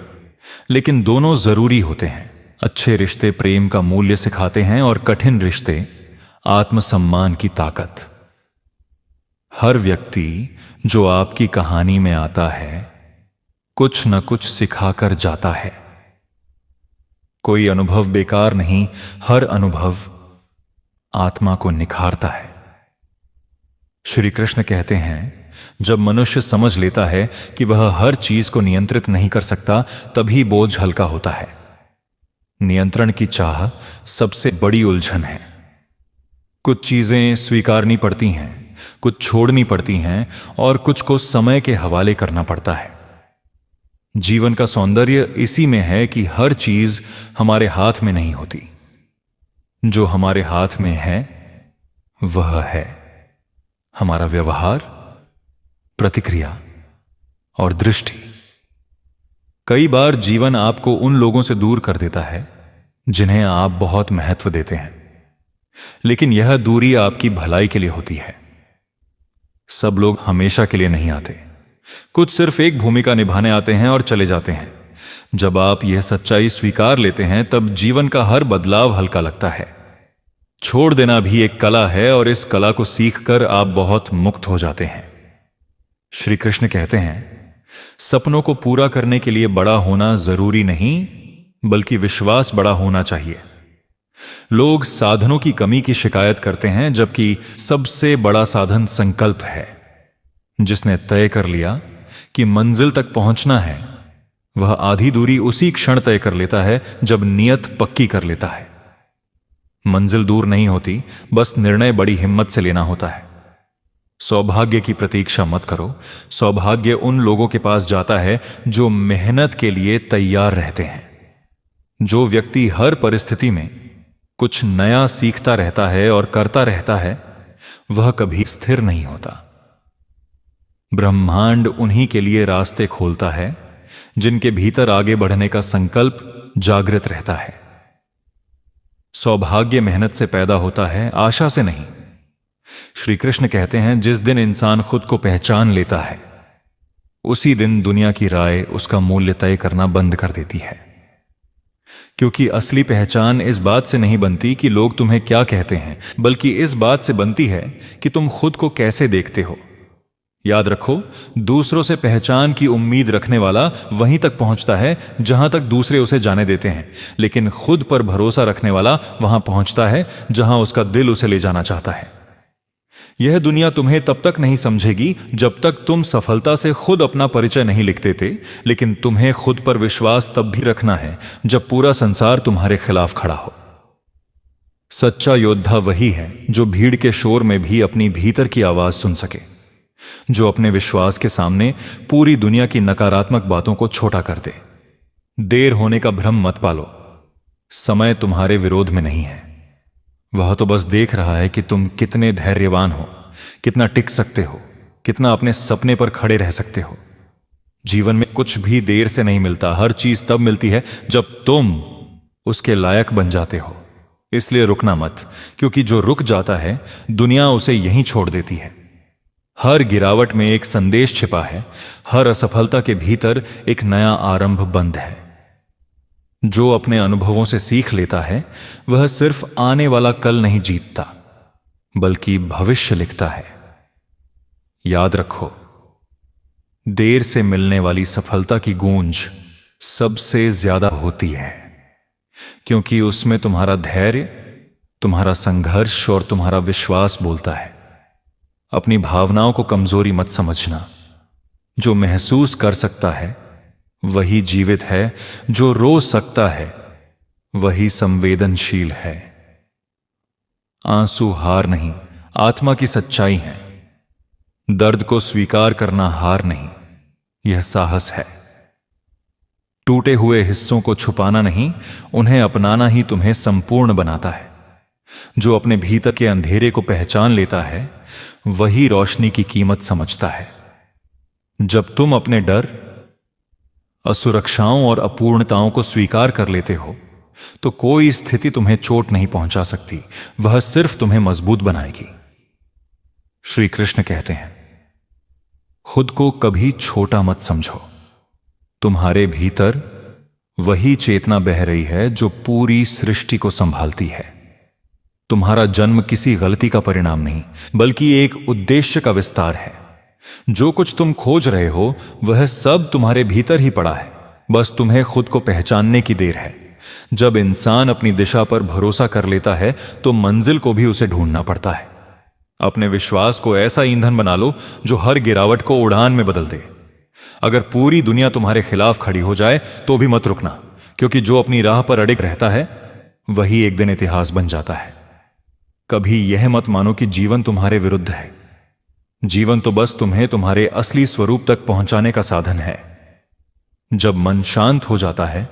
Speaker 1: लेकिन दोनों जरूरी होते हैं। अच्छे रिश्ते प्रेम का मूल्य सिखाते हैं और कठिन रिश्ते आत्मसम्मान की ताकत। हर व्यक्ति जो आपकी कहानी में आता है, कुछ न कुछ सिखाकर जाता है। कोई अनुभव बेकार नहीं, हर अनुभव आत्मा को निखारता है। श्री कृष्ण कहते हैं, जब मनुष्य समझ लेता है कि वह हर चीज को नियंत्रित नहीं कर सकता, तभी बोझ हल्का होता है। नियंत्रण की चाह सबसे बड़ी उलझन है। कुछ चीजें स्वीकारनी पड़ती हैं, कुछ छोड़नी पड़ती हैं और कुछ को समय के हवाले करना पड़ता है। जीवन का सौंदर्य इसी में है कि हर चीज हमारे हाथ में नहीं होती। जो हमारे हाथ में है वह है हमारा व्यवहार, प्रतिक्रिया और दृष्टि। कई बार जीवन आपको उन लोगों से दूर कर देता है जिन्हें आप बहुत महत्व देते हैं, लेकिन यह दूरी आपकी भलाई के लिए होती है। सब लोग हमेशा के लिए नहीं आते, कुछ सिर्फ एक भूमिका निभाने आते हैं और चले जाते हैं। जब आप यह सच्चाई स्वीकार लेते हैं, तब जीवन का हर बदलाव हल्का लगता है। छोड़ देना भी एक कला है और इस कला को सीखकर आप बहुत मुक्त हो जाते हैं। श्री कृष्ण कहते हैं, सपनों को पूरा करने के लिए बड़ा होना जरूरी नहीं, बल्कि विश्वास बड़ा होना चाहिए। लोग साधनों की कमी की शिकायत करते हैं, जबकि सबसे बड़ा साधन संकल्प है। जिसने तय कर लिया कि मंजिल तक पहुंचना है, वह आधी दूरी उसी क्षण तय कर लेता है जब नियत पक्की कर लेता है। मंजिल दूर नहीं होती, बस निर्णय बड़ी हिम्मत से लेना होता है। सौभाग्य की प्रतीक्षा मत करो। सौभाग्य उन लोगों के पास जाता है जो मेहनत के लिए तैयार रहते हैं। जो व्यक्ति हर परिस्थिति में कुछ नया सीखता रहता है और करता रहता है, वह कभी स्थिर नहीं होता। ब्रह्मांड उन्हीं के लिए रास्ते खोलता है जिनके भीतर आगे बढ़ने का संकल्प जागृत रहता है। सौभाग्य मेहनत से पैदा होता है, आशा से नहीं। श्री कृष्ण कहते हैं, जिस दिन इंसान खुद को पहचान लेता है, उसी दिन दुनिया की राय उसका मूल्य तय करना बंद कर देती है। क्योंकि असली पहचान इस बात से नहीं बनती कि लोग तुम्हें क्या कहते हैं, बल्कि इस बात से बनती है कि तुम खुद को कैसे देखते हो। याद रखो, दूसरों से पहचान की उम्मीद रखने वाला वहीं तक पहुंचता है जहां तक दूसरे उसे जाने देते हैं, लेकिन खुद पर भरोसा रखने वाला वहां पहुंचता है जहां उसका दिल उसे ले जाना चाहता है। यह दुनिया तुम्हें तब तक नहीं समझेगी जब तक तुम सफलता से खुद अपना परिचय नहीं लिख देते, लेकिन तुम्हें खुद पर विश्वास तब भी रखना है जब पूरा संसार तुम्हारे खिलाफ खड़ा हो। सच्चा योद्धा वही है जो भीड़ के शोर में भी अपनी भीतर की आवाज सुन सके, जो अपने विश्वास के सामने पूरी दुनिया की नकारात्मक बातों को छोटा कर दे। देर होने का भ्रम मत पालो। समय तुम्हारे विरोध में नहीं है। वह तो बस देख रहा है कि तुम कितने धैर्यवान हो, कितना टिक सकते हो, कितना अपने सपने पर खड़े रह सकते हो। जीवन में कुछ भी देर से नहीं मिलता। हर चीज तब मिलती है जब तुम उसके लायक बन जाते हो। इसलिए रुकना मत, क्योंकि जो रुक जाता है दुनिया उसे यहीं छोड़ देती है। हर गिरावट में एक संदेश छिपा है, हर असफलता के भीतर एक नया आरंभ बंद है। जो अपने अनुभवों से सीख लेता है वह सिर्फ आने वाला कल नहीं जीतता, बल्कि भविष्य लिखता है। याद रखो, देर से मिलने वाली सफलता की गूंज सबसे ज्यादा होती है, क्योंकि उसमें तुम्हारा धैर्य, तुम्हारा संघर्ष और तुम्हारा विश्वास बोलता है। अपनी भावनाओं को कमजोरी मत समझना। जो महसूस कर सकता है वही जीवित है, जो रो सकता है वही संवेदनशील है। आंसू हार नहीं, आत्मा की सच्चाई है। दर्द को स्वीकार करना हार नहीं, यह साहस है। टूटे हुए हिस्सों को छुपाना नहीं, उन्हें अपनाना ही तुम्हें संपूर्ण बनाता है। जो अपने भीतर के अंधेरे को पहचान लेता है वही रोशनी की कीमत समझता है। जब तुम अपने डर, असुरक्षाओं और अपूर्णताओं को स्वीकार कर लेते हो तो कोई स्थिति तुम्हें चोट नहीं पहुंचा सकती, वह सिर्फ तुम्हें मजबूत बनाएगी। श्री कृष्ण कहते हैं, खुद को कभी छोटा मत समझो। तुम्हारे भीतर वही चेतना बह रही है जो पूरी सृष्टि को संभालती है। तुम्हारा जन्म किसी गलती का परिणाम नहीं, बल्कि एक उद्देश्य का विस्तार है। जो कुछ तुम खोज रहे हो वह सब तुम्हारे भीतर ही पड़ा है, बस तुम्हें खुद को पहचानने की देर है। जब इंसान अपनी दिशा पर भरोसा कर लेता है तो मंजिल को भी उसे ढूंढना पड़ता है। अपने विश्वास को ऐसा ईंधन बना लो जो हर गिरावट को उड़ान में बदल दे। अगर पूरी दुनिया तुम्हारे खिलाफ खड़ी हो जाए तो भी मत रुकना, क्योंकि जो अपनी राह पर अड़िग रहता है वही एक दिन इतिहास बन जाता है। कभी यह मत मानो कि जीवन तुम्हारे विरुद्ध है। जीवन तो बस तुम्हें तुम्हारे असली स्वरूप तक पहुंचाने का साधन है। जब मन शांत हो जाता है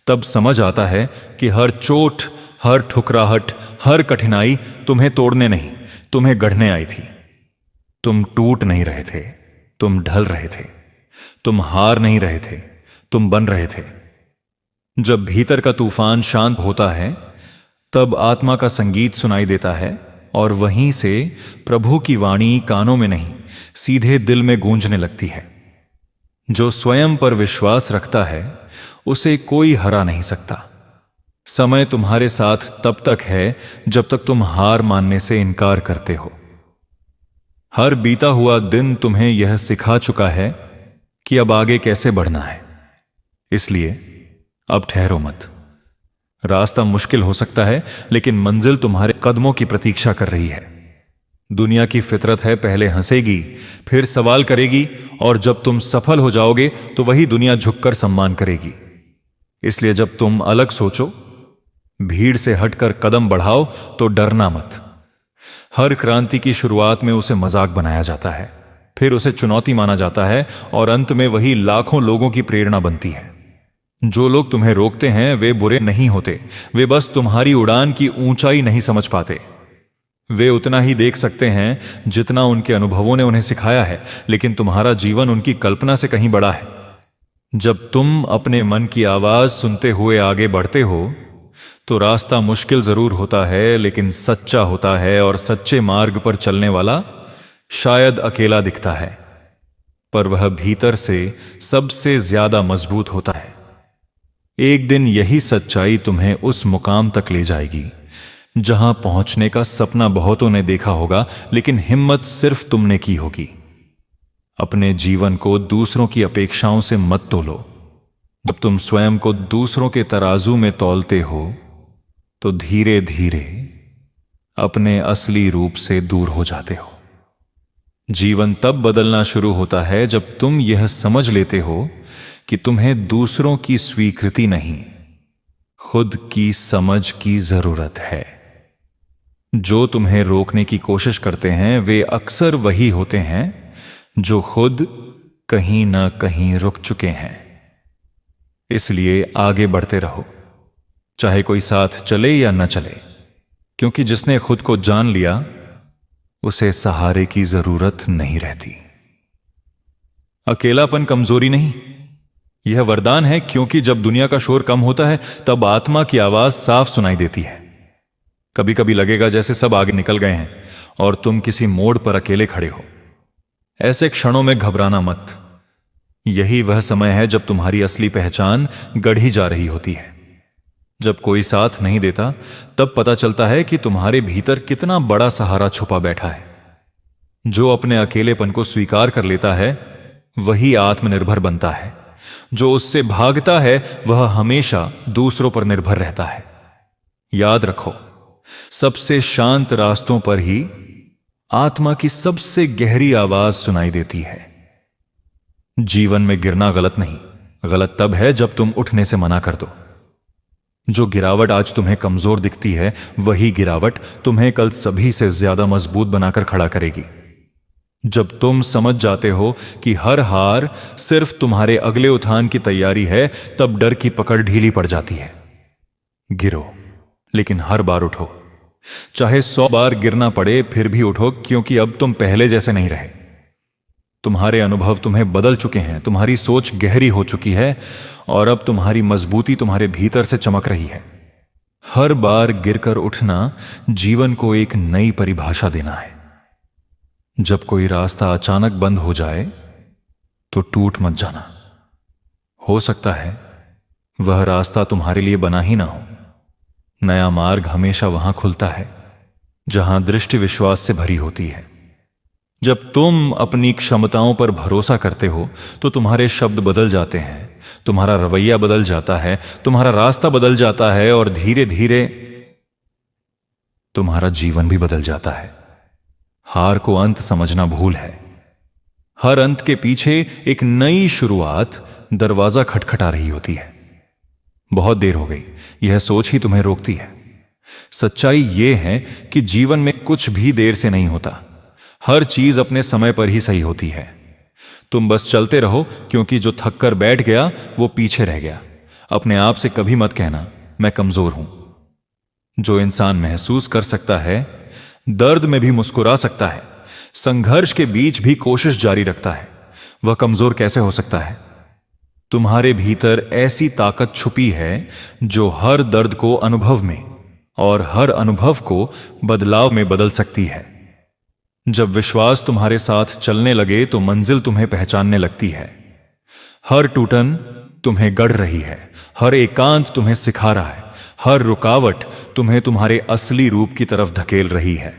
Speaker 1: तब समझ आता है कि हर चोट, हर ठुकराहट, हर कठिनाई तुम्हें तोड़ने नहीं, तुम्हें गढ़ने आई थी। तुम टूट नहीं रहे थे, तुम ढल रहे थे। तुम हार नहीं रहे थे, तुम बन रहे थे। जब भीतर का तूफान शांत होता है तब आत्मा का संगीत सुनाई देता है, और वहीं से प्रभु की वाणी कानों में नहीं, सीधे दिल में गूंजने लगती है। जो स्वयं पर विश्वास रखता है उसे कोई हरा नहीं सकता। समय तुम्हारे साथ तब तक है जब तक तुम हार मानने से इनकार करते हो। हर बीता हुआ दिन तुम्हें यह सिखा चुका है कि अब आगे कैसे बढ़ना है। इसलिए अब ठहरो मत। रास्ता मुश्किल हो सकता है, लेकिन मंजिल तुम्हारे कदमों की प्रतीक्षा कर रही है। दुनिया की फितरत है, पहले हंसेगी, फिर सवाल करेगी, और जब तुम सफल हो जाओगे तो वही दुनिया झुककर सम्मान करेगी। इसलिए जब तुम अलग सोचो, भीड़ से हटकर कदम बढ़ाओ, तो डरना मत। हर क्रांति की शुरुआत में उसे मजाक बनाया जाता है, फिर उसे चुनौती माना जाता है, और अंत में वही लाखों लोगों की प्रेरणा बनती है। जो लोग तुम्हें रोकते हैं वे बुरे नहीं होते, वे बस तुम्हारी उड़ान की ऊंचाई नहीं समझ पाते। वे उतना ही देख सकते हैं जितना उनके अनुभवों ने उन्हें सिखाया है, लेकिन तुम्हारा जीवन उनकी कल्पना से कहीं बड़ा है। जब तुम अपने मन की आवाज सुनते हुए आगे बढ़ते हो तो रास्ता मुश्किल जरूर होता है, लेकिन सच्चा होता है, और सच्चे मार्ग पर चलने वाला शायद अकेला दिखता है, पर वह भीतर से सबसे ज्यादा मजबूत होता है। एक दिन यही सच्चाई तुम्हें उस मुकाम तक ले जाएगी जहां पहुंचने का सपना बहुतों ने देखा होगा, लेकिन हिम्मत सिर्फ तुमने की होगी। अपने जीवन को दूसरों की अपेक्षाओं से मत तोलो। जब तुम स्वयं को दूसरों के तराजू में तौलते हो तो धीरे धीरे अपने असली रूप से दूर हो जाते हो। जीवन तब बदलना शुरू होता है जब तुम यह समझ लेते हो कि तुम्हें दूसरों की स्वीकृति नहीं, खुद की समझ की जरूरत है। जो तुम्हें रोकने की कोशिश करते हैं वे अक्सर वही होते हैं जो खुद कहीं ना कहीं रुक चुके हैं। इसलिए आगे बढ़ते रहो, चाहे कोई साथ चले या न चले, क्योंकि जिसने खुद को जान लिया उसे सहारे की जरूरत नहीं रहती। अकेलापन कमजोरी नहीं, यह वरदान है, क्योंकि जब दुनिया का शोर कम होता है तब आत्मा की आवाज साफ सुनाई देती है। कभी कभी लगेगा जैसे सब आगे निकल गए हैं और तुम किसी मोड़ पर अकेले खड़े हो। ऐसे क्षणों में घबराना मत, यही वह समय है जब तुम्हारी असली पहचान गढ़ी जा रही होती है। जब कोई साथ नहीं देता तब पता चलता है कि तुम्हारे भीतर कितना बड़ा सहारा छुपा बैठा है। जो अपने अकेलेपन को स्वीकार कर लेता है वही आत्मनिर्भर बनता है। जो उससे भागता है वह हमेशा दूसरों पर निर्भर रहता है। याद रखो, सबसे शांत रास्तों पर ही आत्मा की सबसे गहरी आवाज सुनाई देती है। जीवन में गिरना गलत नहीं, गलत तब है जब तुम उठने से मना कर दो। जो गिरावट आज तुम्हें कमजोर दिखती है वही गिरावट तुम्हें कल सभी से ज्यादा मजबूत बनाकर खड़ा करेगी। जब तुम समझ जाते हो कि हर हार सिर्फ तुम्हारे अगले उत्थान की तैयारी है, तब डर की पकड़ ढीली पड़ जाती है। गिरो, लेकिन हर बार उठो। चाहे 100 बार गिरना पड़े फिर भी उठो, क्योंकि अब तुम पहले जैसे नहीं रहे। तुम्हारे अनुभव तुम्हें बदल चुके हैं, तुम्हारी सोच गहरी हो चुकी है और अब तुम्हारी मजबूती तुम्हारे भीतर से चमक रही है। हर बार गिरकर उठना जीवन को एक नई परिभाषा देना है। जब कोई रास्ता अचानक बंद हो जाए तो टूट मत जाना। हो सकता है वह रास्ता तुम्हारे लिए बना ही ना हो। नया मार्ग हमेशा वहां खुलता है जहां दृष्टि विश्वास से भरी होती है। जब तुम अपनी क्षमताओं पर भरोसा करते हो तो तुम्हारे शब्द बदल जाते हैं, तुम्हारा रवैया बदल जाता है, तुम्हारा रास्ता बदल जाता है और धीरे धीरे तुम्हारा जीवन भी बदल जाता है। हार को अंत समझना भूल है। हर अंत के पीछे एक नई शुरुआत दरवाजा खटखटा रही होती है। बहुत देर हो गई, यह सोच ही तुम्हें रोकती है। सच्चाई यह है कि जीवन में कुछ भी देर से नहीं होता। हर चीज अपने समय पर ही सही होती है। तुम बस चलते रहो, क्योंकि जो थक कर बैठ गया वो पीछे रह गया। अपने आप से कभी मत कहना मैं कमजोर हूं। जो इंसान महसूस कर सकता है, दर्द में भी मुस्कुरा सकता है, संघर्ष के बीच भी कोशिश जारी रखता है, वह कमजोर कैसे हो सकता है? तुम्हारे भीतर ऐसी ताकत छुपी है जो हर दर्द को अनुभव में और हर अनुभव को बदलाव में बदल सकती है। जब विश्वास तुम्हारे साथ चलने लगे तो मंजिल तुम्हें पहचानने लगती है। हर टूटन तुम्हें गढ़ रही है, हर एकांत तुम्हें सिखा रहा है, हर रुकावट तुम्हें तुम्हारे असली रूप की तरफ धकेल रही है।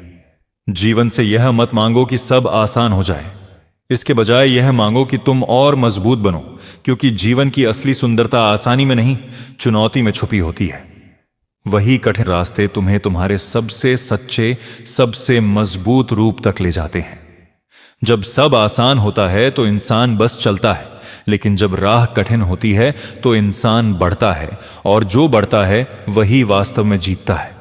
Speaker 1: जीवन से यह मत मांगो कि सब आसान हो जाए, इसके बजाय यह मांगो कि तुम और मजबूत बनो, क्योंकि जीवन की असली सुंदरता आसानी में नहीं, चुनौती में छुपी होती है। वही कठिन रास्ते तुम्हें तुम्हारे सबसे सच्चे, सबसे मजबूत रूप तक ले जाते हैं। जब सब आसान होता है तो इंसान बस चलता है, लेकिन जब राह कठिन होती है तो इंसान बढ़ता है, और जो बढ़ता है वही वास्तव में जीतता है।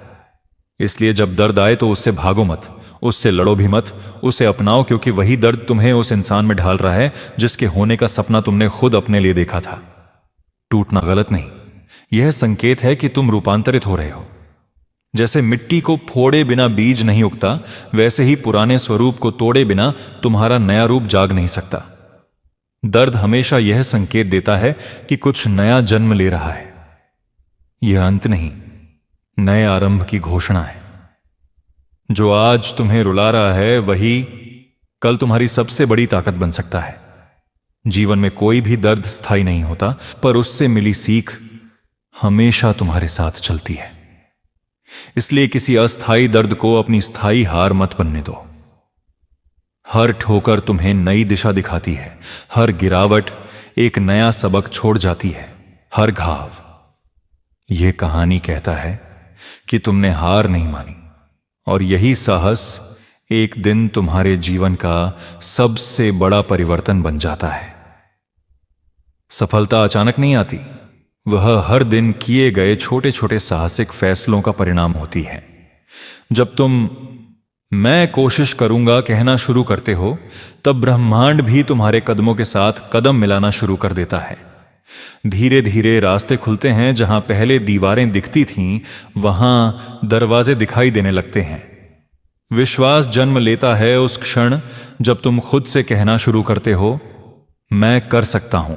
Speaker 1: इसलिए जब दर्द आए तो उससे भागो मत, उससे लड़ो भी मत, उसे अपनाओ, क्योंकि वही दर्द तुम्हें उस इंसान में ढाल रहा है जिसके होने का सपना तुमने खुद अपने लिए देखा था। टूटना गलत नहीं, यह संकेत है कि तुम रूपांतरित हो रहे हो। जैसे मिट्टी को फोड़े बिना बीज नहीं उगता, वैसे ही पुराने स्वरूप को तोड़े बिना तुम्हारा नया रूप जाग नहीं सकता। दर्द हमेशा यह संकेत देता है कि कुछ नया जन्म ले रहा है। यह अंत नहीं, नए आरंभ की घोषणा है। जो आज तुम्हें रुला रहा है वही कल तुम्हारी सबसे बड़ी ताकत बन सकता है। जीवन में कोई भी दर्द स्थायी नहीं होता, पर उससे मिली सीख हमेशा तुम्हारे साथ चलती है। इसलिए किसी अस्थायी दर्द को अपनी स्थायी हार मत बनने दो। हर ठोकर तुम्हें नई दिशा दिखाती है, हर गिरावट एक नया सबक छोड़ जाती है, हर घाव यह कहानी कहता है कि तुमने हार नहीं मानी, और यही साहस एक दिन तुम्हारे जीवन का सबसे बड़ा परिवर्तन बन जाता है। सफलता अचानक नहीं आती, वह हर दिन किए गए छोटे छोटे साहसिक फैसलों का परिणाम होती है। जब तुम मैं कोशिश करूंगा कहना शुरू करते हो, तब ब्रह्मांड भी तुम्हारे कदमों के साथ कदम मिलाना शुरू कर देता है। धीरे धीरे रास्ते खुलते हैं, जहां पहले दीवारें दिखती थीं वहां दरवाजे दिखाई देने लगते हैं। विश्वास जन्म लेता है उस क्षण जब तुम खुद से कहना शुरू करते हो, मैं कर सकता हूं।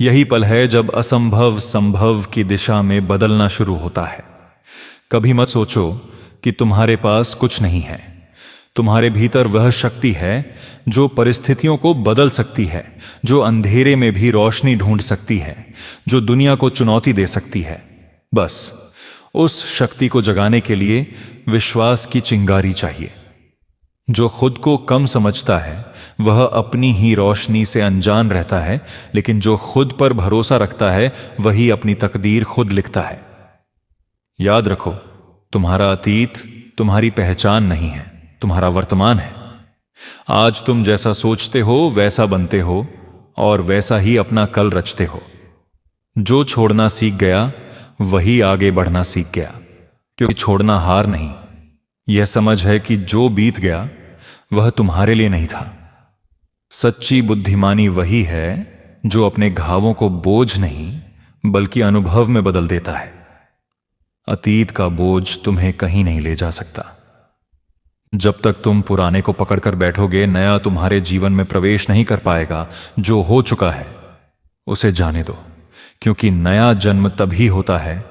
Speaker 1: यही पल है जब असंभव संभव की दिशा में बदलना शुरू होता है। कभी मत सोचो कि तुम्हारे पास कुछ नहीं है। तुम्हारे भीतर वह शक्ति है जो परिस्थितियों को बदल सकती है, जो अंधेरे में भी रोशनी ढूंढ सकती है, जो दुनिया को चुनौती दे सकती है। बस उस शक्ति को जगाने के लिए विश्वास की चिंगारी चाहिए। जो खुद को कम समझता है वह अपनी ही रोशनी से अनजान रहता है, लेकिन जो खुद पर भरोसा रखता है वही अपनी तकदीर खुद लिखता है। याद रखो, तुम्हारा अतीत तुम्हारी पहचान नहीं है, तुम्हारा वर्तमान है। आज तुम जैसा सोचते हो वैसा बनते हो और वैसा ही अपना कल रचते हो। जो छोड़ना सीख गया वही आगे बढ़ना सीख गया, क्योंकि छोड़ना हार नहीं, यह समझ है कि जो बीत गया वह तुम्हारे लिए नहीं था। सच्ची बुद्धिमानी वही है जो अपने घावों को बोझ नहीं बल्कि अनुभव में बदल देता है। अतीत का बोझ तुम्हें कहीं नहीं ले जा सकता। जब तक तुम पुराने को पकड़कर बैठोगे, नया तुम्हारे जीवन में प्रवेश नहीं कर पाएगा। जो हो चुका है उसे जाने दो, क्योंकि नया जन्म तभी होता है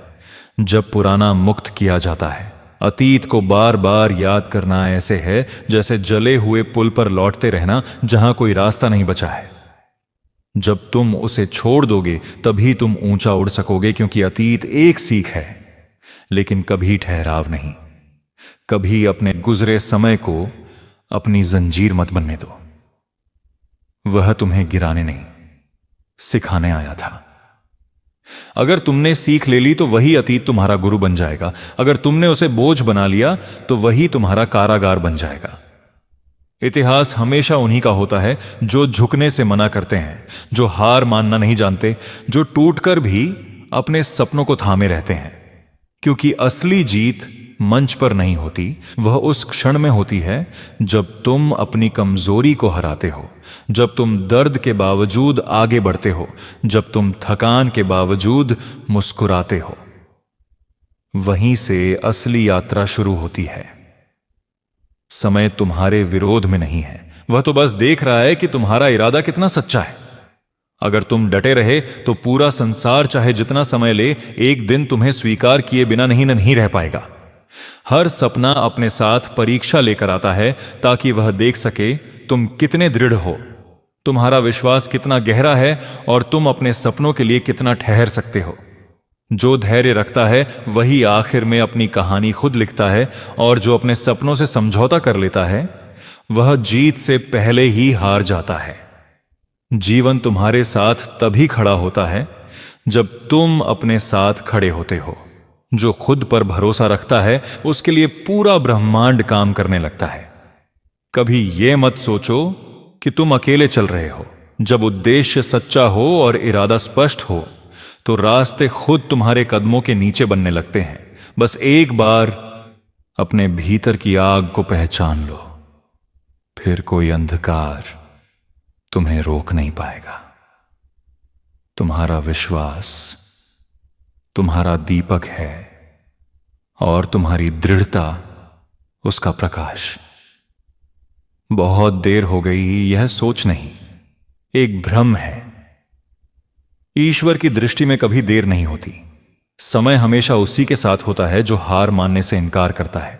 Speaker 1: जब पुराना मुक्त किया जाता है। अतीत को बार बार याद करना ऐसे है जैसे जले हुए पुल पर लौटते रहना जहां कोई रास्ता नहीं बचा है। जब तुम उसे छोड़ दोगे तभी तुम ऊंचा उड़ सकोगे, क्योंकि अतीत एक सीख है लेकिन कभी ठहराव नहीं। कभी अपने गुजरे समय को अपनी जंजीर मत बनने दो। वह तुम्हें गिराने नहीं, सिखाने आया था। अगर तुमने सीख ले ली तो वही अतीत तुम्हारा गुरु बन जाएगा। अगर तुमने उसे बोझ बना लिया तो वही तुम्हारा कारागार बन जाएगा। इतिहास हमेशा उन्हीं का होता है जो झुकने से मना करते हैं, जो हार मानना नहीं जानते, जो टूटकर भी अपने सपनों को थामे रहते हैं। क्योंकि असली जीत मंच पर नहीं होती, वह उस क्षण में होती है जब तुम अपनी कमजोरी को हराते हो, जब तुम दर्द के बावजूद आगे बढ़ते हो, जब तुम थकान के बावजूद मुस्कुराते हो। वहीं से असली यात्रा शुरू होती है। समय तुम्हारे विरोध में नहीं है, वह तो बस देख रहा है कि तुम्हारा इरादा कितना सच्चा है। अगर तुम डटे रहे तो पूरा संसार चाहे जितना समय ले, एक दिन तुम्हें स्वीकार किए बिना नहीं रह पाएगा। हर सपना अपने साथ परीक्षा लेकर आता है ताकि वह देख सके तुम कितने दृढ़ हो, तुम्हारा विश्वास कितना गहरा है और तुम अपने सपनों के लिए कितना ठहर सकते हो। जो धैर्य रखता है वही आखिर में अपनी कहानी खुद लिखता है, और जो अपने सपनों से समझौता कर लेता है वह जीत से पहले ही हार जाता है। जीवन तुम्हारे साथ तभी खड़ा होता है जब तुम अपने साथ खड़े होते हो। जो खुद पर भरोसा रखता है उसके लिए पूरा ब्रह्मांड काम करने लगता है। कभी यह मत सोचो कि तुम अकेले चल रहे हो। जब उद्देश्य सच्चा हो और इरादा स्पष्ट हो तो रास्ते खुद तुम्हारे कदमों के नीचे बनने लगते हैं। बस एक बार अपने भीतर की आग को पहचान लो, फिर कोई अंधकार तुम्हें रोक नहीं पाएगा। तुम्हारा विश्वास तुम्हारा दीपक है और तुम्हारी दृढ़ता उसका प्रकाश। बहुत देर हो गई यह सोच नहीं, एक भ्रम है। ईश्वर की दृष्टि में कभी देर नहीं होती। समय हमेशा उसी के साथ होता है जो हार मानने से इनकार करता है।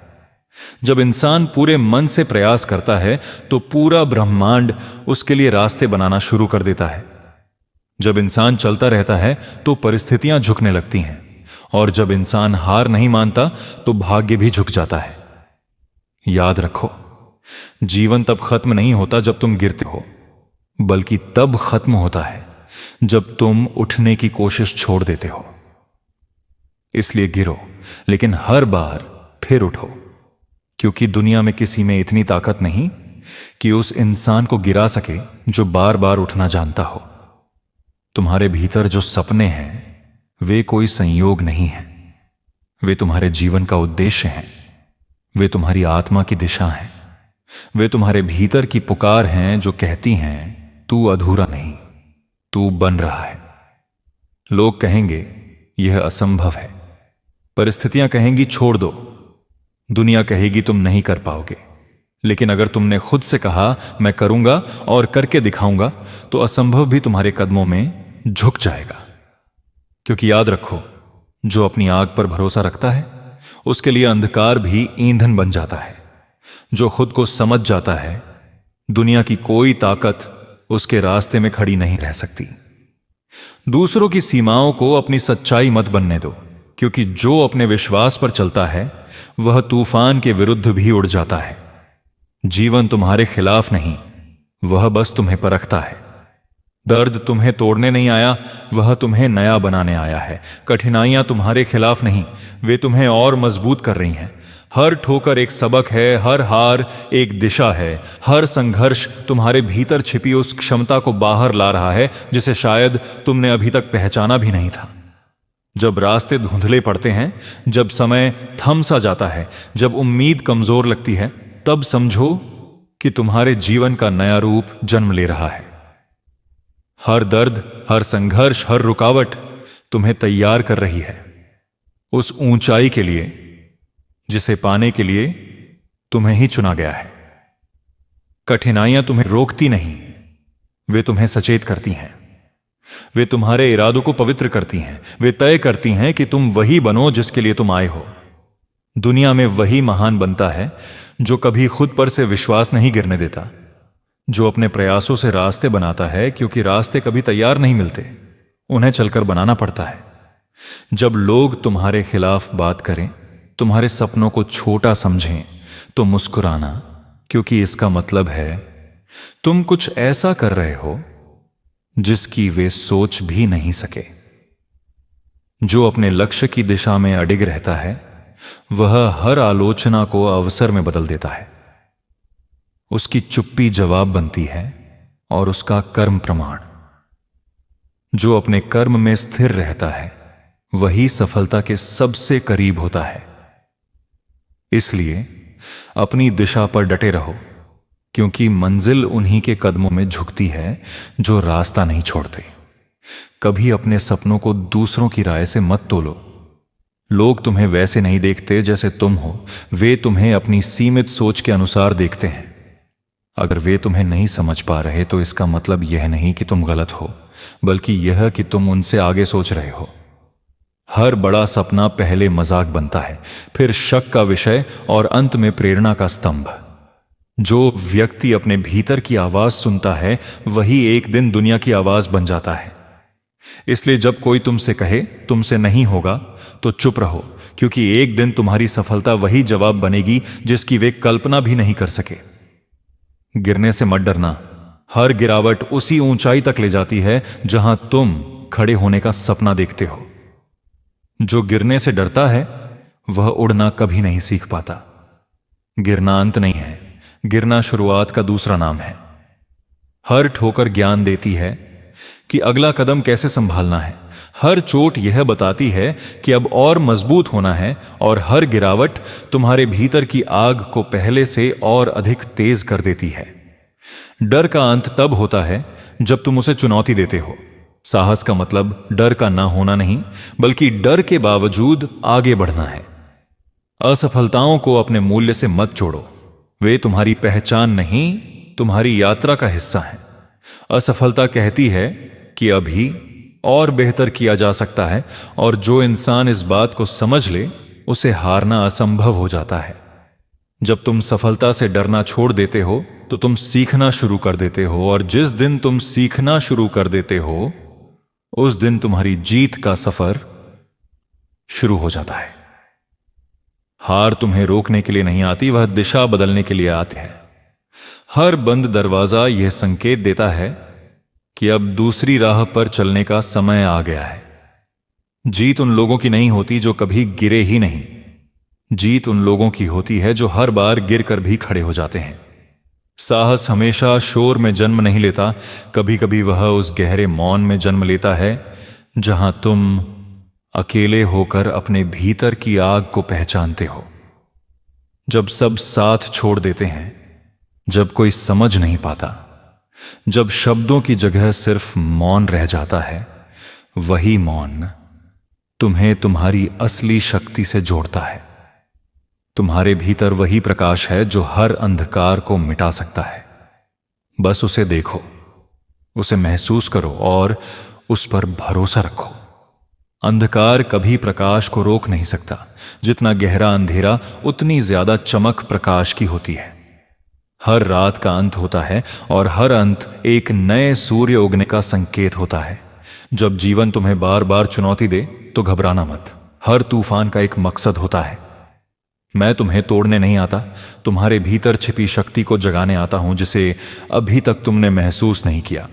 Speaker 1: जब इंसान पूरे मन से प्रयास करता है तो पूरा ब्रह्मांड उसके लिए रास्ते बनाना शुरू कर देता है। जब इंसान चलता रहता है तो परिस्थितियां झुकने लगती हैं, और जब इंसान हार नहीं मानता तो भाग्य भी झुक जाता है। याद रखो, जीवन तब खत्म नहीं होता जब तुम गिरते हो, बल्कि तब खत्म होता है जब तुम उठने की कोशिश छोड़ देते हो। इसलिए गिरो, लेकिन हर बार फिर उठो, क्योंकि दुनिया में किसी में इतनी ताकत नहीं कि उस इंसान को गिरा सके जो बार बार उठना जानता हो। तुम्हारे भीतर जो सपने हैं वे कोई संयोग नहीं है, वे तुम्हारे जीवन का उद्देश्य हैं। वे तुम्हारी आत्मा की दिशा हैं। वे तुम्हारे भीतर की पुकार हैं जो कहती हैं तू अधूरा नहीं, तू बन रहा है। लोग कहेंगे यह असंभव है, परिस्थितियां कहेंगी छोड़ दो, दुनिया कहेगी तुम नहीं कर पाओगे। लेकिन अगर तुमने खुद से कहा मैं करूंगा और करके दिखाऊंगा, तो असंभव भी तुम्हारे कदमों में झुक जाएगा। क्योंकि याद रखो, जो अपनी आग पर भरोसा रखता है उसके लिए अंधकार भी ईंधन बन जाता है। जो खुद को समझ जाता है, दुनिया की कोई ताकत उसके रास्ते में खड़ी नहीं रह सकती। दूसरों की सीमाओं को अपनी सच्चाई मत बनने दो, क्योंकि जो अपने विश्वास पर चलता है वह तूफान के विरुद्ध भी उड़ जाता है। जीवन तुम्हारे खिलाफ नहीं, वह बस तुम्हें परखता है। दर्द तुम्हें तोड़ने नहीं आया, वह तुम्हें नया बनाने आया है। कठिनाइयां तुम्हारे खिलाफ नहीं, वे तुम्हें और मजबूत कर रही हैं। हर ठोकर एक सबक है, हर हार एक दिशा है, हर संघर्ष तुम्हारे भीतर छिपी उस क्षमता को बाहर ला रहा है जिसे शायद तुमने अभी तक पहचाना भी नहीं था। जब रास्ते धुंधले पड़ते हैं, जब समय थम सा जाता है, जब उम्मीद कमजोर लगती है, तब समझो कि तुम्हारे जीवन का नया रूप जन्म ले रहा है। हर दर्द, हर संघर्ष, हर रुकावट तुम्हें तैयार कर रही है उस ऊंचाई के लिए जिसे पाने के लिए तुम्हें ही चुना गया है। कठिनाइयां तुम्हें रोकती नहीं, वे तुम्हें सचेत करती हैं। वे तुम्हारे इरादों को पवित्र करती हैं। वे तय करती हैं कि तुम वही बनो जिसके लिए तुम आए हो। दुनिया में वही महान बनता है जो कभी खुद पर से विश्वास नहीं गिरने देता, जो अपने प्रयासों से रास्ते बनाता है, क्योंकि रास्ते कभी तैयार नहीं मिलते, उन्हें चलकर बनाना पड़ता है। जब लोग तुम्हारे खिलाफ बात करें, तुम्हारे सपनों को छोटा समझें, तो मुस्कुराना, क्योंकि इसका मतलब है तुम कुछ ऐसा कर रहे हो जिसकी वे सोच भी नहीं सके। जो अपने लक्ष्य की दिशा में अडिग रहता है, वह हर आलोचना को अवसर में बदल देता है। उसकी चुप्पी जवाब बनती है और उसका कर्म प्रमाण। जो अपने कर्म में स्थिर रहता है, वही सफलता के सबसे करीब होता है। इसलिए अपनी दिशा पर डटे रहो, क्योंकि मंजिल उन्हीं के कदमों में झुकती है जो रास्ता नहीं छोड़ते। कभी अपने सपनों को दूसरों की राय से मत तोलो। लोग तुम्हें वैसे नहीं देखते जैसे तुम हो, वे तुम्हें अपनी सीमित सोच के अनुसार देखते हैं। अगर वे तुम्हें नहीं समझ पा रहे, तो इसका मतलब यह नहीं कि तुम गलत हो, बल्कि यह कि तुम उनसे आगे सोच रहे हो। हर बड़ा सपना पहले मजाक बनता है, फिर शक का विषय और अंत में प्रेरणा का स्तंभ। जो व्यक्ति अपने भीतर की आवाज सुनता है, वही एक दिन दुनिया की आवाज बन जाता है। इसलिए जब कोई तुमसे कहे तुमसे नहीं होगा, तो चुप रहो, क्योंकि एक दिन तुम्हारी सफलता वही जवाब बनेगी जिसकी वे कल्पना भी नहीं कर सके। गिरने से मत डरना, हर गिरावट उसी ऊंचाई तक ले जाती है जहां तुम खड़े होने का सपना देखते हो। जो गिरने से डरता है, वह उड़ना कभी नहीं सीख पाता। गिरना अंत नहीं है, गिरना शुरुआत का दूसरा नाम है। हर ठोकर ज्ञान देती है कि अगला कदम कैसे संभालना है। हर चोट यह बताती है कि अब और मजबूत होना है, और हर गिरावट तुम्हारे भीतर की आग को पहले से और अधिक तेज कर देती है। डर का अंत तब होता है जब तुम उसे चुनौती देते हो। साहस का मतलब डर का ना होना नहीं, बल्कि डर के बावजूद आगे बढ़ना है। असफलताओं को अपने मूल्य से मत जोड़ो। वे तुम्हारी पहचान नहीं, तुम्हारी यात्रा का हिस्सा है। असफलता कहती है कि अभी और बेहतर किया जा सकता है, और जो इंसान इस बात को समझ ले, उसे हारना असंभव हो जाता है। जब तुम सफलता से डरना छोड़ देते हो, तो तुम सीखना शुरू कर देते हो, और जिस दिन तुम सीखना शुरू कर देते हो, उस दिन तुम्हारी जीत का सफर शुरू हो जाता है। हार तुम्हें रोकने के लिए नहीं आती, वह दिशा बदलने के लिए आती है। हर बंद दरवाजा यह संकेत देता है कि अब दूसरी राह पर चलने का समय आ गया है। जीत उन लोगों की नहीं होती जो कभी गिरे ही नहीं। जीत उन लोगों की होती है जो हर बार गिरकर भी खड़े हो जाते हैं। साहस हमेशा शोर में जन्म नहीं लेता, कभी कभी वह उस गहरे मौन में जन्म लेता है जहां तुम अकेले होकर अपने भीतर की आग को पहचानते हो। जब सब साथ छोड़ देते हैं, जब कोई समझ नहीं पाता, जब शब्दों की जगह सिर्फ मौन रह जाता है, वही मौन तुम्हें तुम्हारी असली शक्ति से जोड़ता है। तुम्हारे भीतर वही प्रकाश है जो हर अंधकार को मिटा सकता है। बस उसे देखो, उसे महसूस करो और उस पर भरोसा रखो। अंधकार कभी प्रकाश को रोक नहीं सकता। जितना गहरा अंधेरा उतनी ज्यादा चमक प्रकाश की होती है। हर रात का अंत होता है और हर अंत एक नए सूर्य उगने का संकेत होता है। जब जीवन तुम्हें बार बार चुनौती दे तो घबराना मत। हर तूफान का एक मकसद होता है। मैं तुम्हें तोड़ने नहीं आता, तुम्हारे भीतर छिपी शक्ति को जगाने आता हूं जिसे अभी तक तुमने महसूस नहीं किया।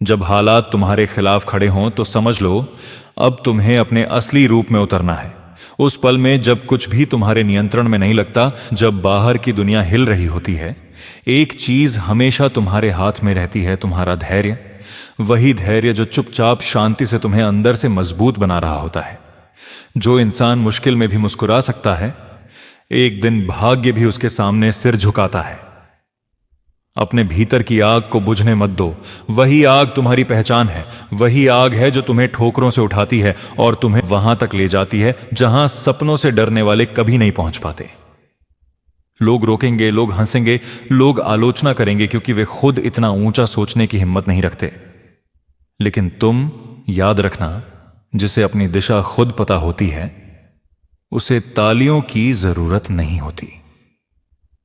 Speaker 1: जब हालात तुम्हारे खिलाफ खड़े हों तो समझ लो अब तुम्हें अपने असली रूप में उतरना है। उस पल में जब कुछ भी तुम्हारे नियंत्रण में नहीं लगता, जब बाहर की दुनिया हिल रही होती है, एक चीज हमेशा तुम्हारे हाथ में रहती है, तुम्हारा धैर्य। वही धैर्य जो चुपचाप शांति से तुम्हें अंदर से मजबूत बना रहा होता है। जो इंसान मुश्किल में भी मुस्कुरा सकता है, एक दिन भाग्य भी उसके सामने सिर झुकाता है। अपने भीतर की आग को बुझने मत दो। वही आग तुम्हारी पहचान है। वही आग है जो तुम्हें ठोकरों से उठाती है और तुम्हें वहां तक ले जाती है जहां सपनों से डरने वाले कभी नहीं पहुंच पाते। लोग रोकेंगे, लोग हंसेंगे, लोग आलोचना करेंगे क्योंकि वे खुद इतना ऊंचा सोचने की हिम्मत नहीं रखते। लेकिन तुम याद रखना, जिसे अपनी दिशा खुद पता होती है, उसे तालियों की जरूरत नहीं होती।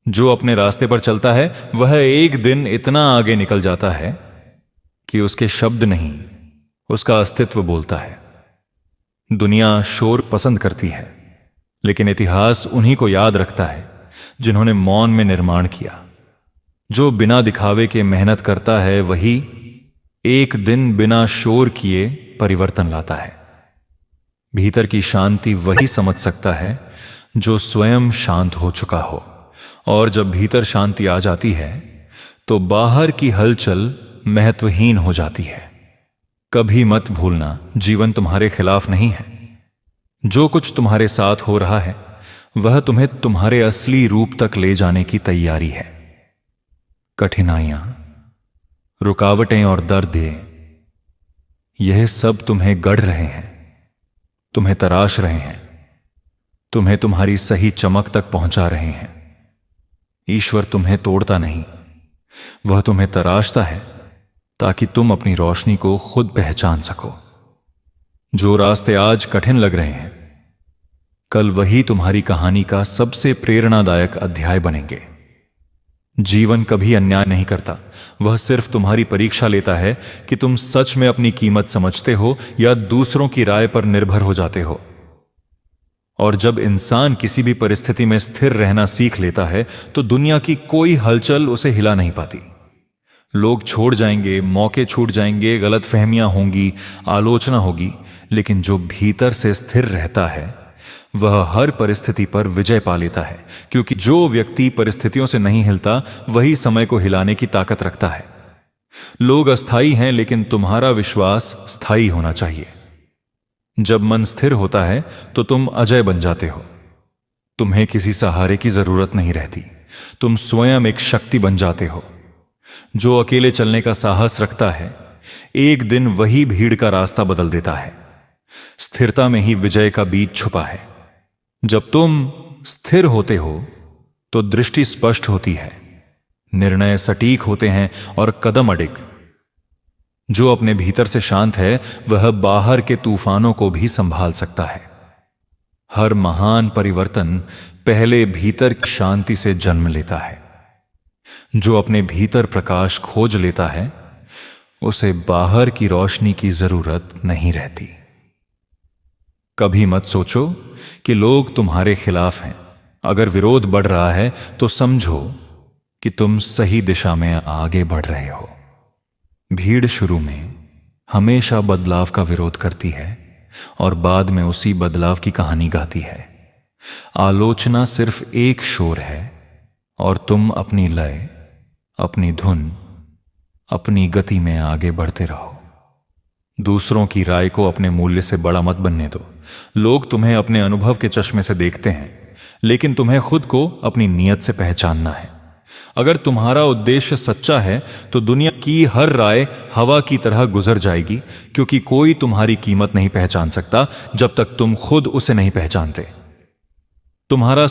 Speaker 1: जो अपने रास्ते पर चलता है वह एक दिन इतना आगे निकल जाता है कि उसके शब्द नहीं, उसका अस्तित्व बोलता है। दुनिया शोर पसंद करती है, लेकिन इतिहास उन्हीं को याद रखता है जिन्होंने मौन में निर्माण किया। जो बिना दिखावे के मेहनत करता है वही एक दिन बिना शोर किए परिवर्तन लाता है। भीतर की शांति वही समझ सकता है जो स्वयं शांत हो चुका हो। और जब भीतर शांति आ जाती है तो बाहर की हलचल महत्वहीन हो जाती है। कभी मत भूलना, जीवन तुम्हारे खिलाफ नहीं है। जो कुछ तुम्हारे साथ हो रहा है वह तुम्हें तुम्हारे असली रूप तक ले जाने की तैयारी है। कठिनाइयां, रुकावटें और दर्द, यह सब तुम्हें गढ़ रहे हैं, तुम्हें तराश रहे हैं, तुम्हें तुम्हारी सही चमक तक पहुंचा रहे हैं। ईश्वर तुम्हें तोड़ता नहीं, वह तुम्हें तराशता है ताकि तुम अपनी रोशनी को खुद पहचान सको। जो रास्ते आज कठिन लग रहे हैं, कल वही तुम्हारी कहानी का सबसे प्रेरणादायक अध्याय बनेंगे। जीवन कभी अन्याय नहीं करता, वह सिर्फ तुम्हारी परीक्षा लेता है कि तुम सच में अपनी कीमत समझते हो या दूसरों की राय पर निर्भर हो जाते हो। और जब इंसान किसी भी परिस्थिति में स्थिर रहना सीख लेता है तो दुनिया की कोई हलचल उसे हिला नहीं पाती। लोग छोड़ जाएंगे, मौके छूट जाएंगे, गलतफहमियां होंगी, आलोचना होगी, लेकिन जो भीतर से स्थिर रहता है वह हर परिस्थिति पर विजय पा लेता है। क्योंकि जो व्यक्ति परिस्थितियों से नहीं हिलता वही समय को हिलाने की ताकत रखता है। लोग अस्थायी हैं, लेकिन तुम्हारा विश्वास स्थायी होना चाहिए। जब मन स्थिर होता है तो तुम अजय बन जाते हो। तुम्हें किसी सहारे की जरूरत नहीं रहती, तुम स्वयं एक शक्ति बन जाते हो। जो अकेले चलने का साहस रखता है, एक दिन वही भीड़ का रास्ता बदल देता है। स्थिरता में ही विजय का बीज छुपा है। जब तुम स्थिर होते हो तो दृष्टि स्पष्ट होती है, निर्णय सटीक होते हैं और कदम अडिग। जो अपने भीतर से शांत है वह बाहर के तूफानों को भी संभाल सकता है। हर महान परिवर्तन पहले भीतर की शांति से जन्म लेता है। जो अपने भीतर प्रकाश खोज लेता है उसे बाहर की रोशनी की जरूरत नहीं रहती। कभी मत सोचो कि लोग तुम्हारे खिलाफ हैं। अगर विरोध बढ़ रहा है तो समझो कि तुम सही दिशा में आगे बढ़ रहे हो। भीड़ शुरू में हमेशा बदलाव का विरोध करती है और बाद में उसी बदलाव की कहानी गाती है। आलोचना सिर्फ एक शोर है और तुम अपनी लय, अपनी धुन, अपनी गति में आगे बढ़ते रहो। दूसरों की राय को अपने मूल्य से बड़ा मत बनने दो। लोग तुम्हें अपने अनुभव के चश्मे से देखते हैं, लेकिन तुम्हें खुद को अपनी नीयत से पहचानना है। अगर तुम्हारा उद्देश्य सच्चा है तो दुनिया की हर राय हवा की तरह गुजर जाएगी, क्योंकि कोई तुम्हारी कीमत नहीं पहचान सकता जब तक तुम खुद उसे नहीं पहचानते। तुम्हारा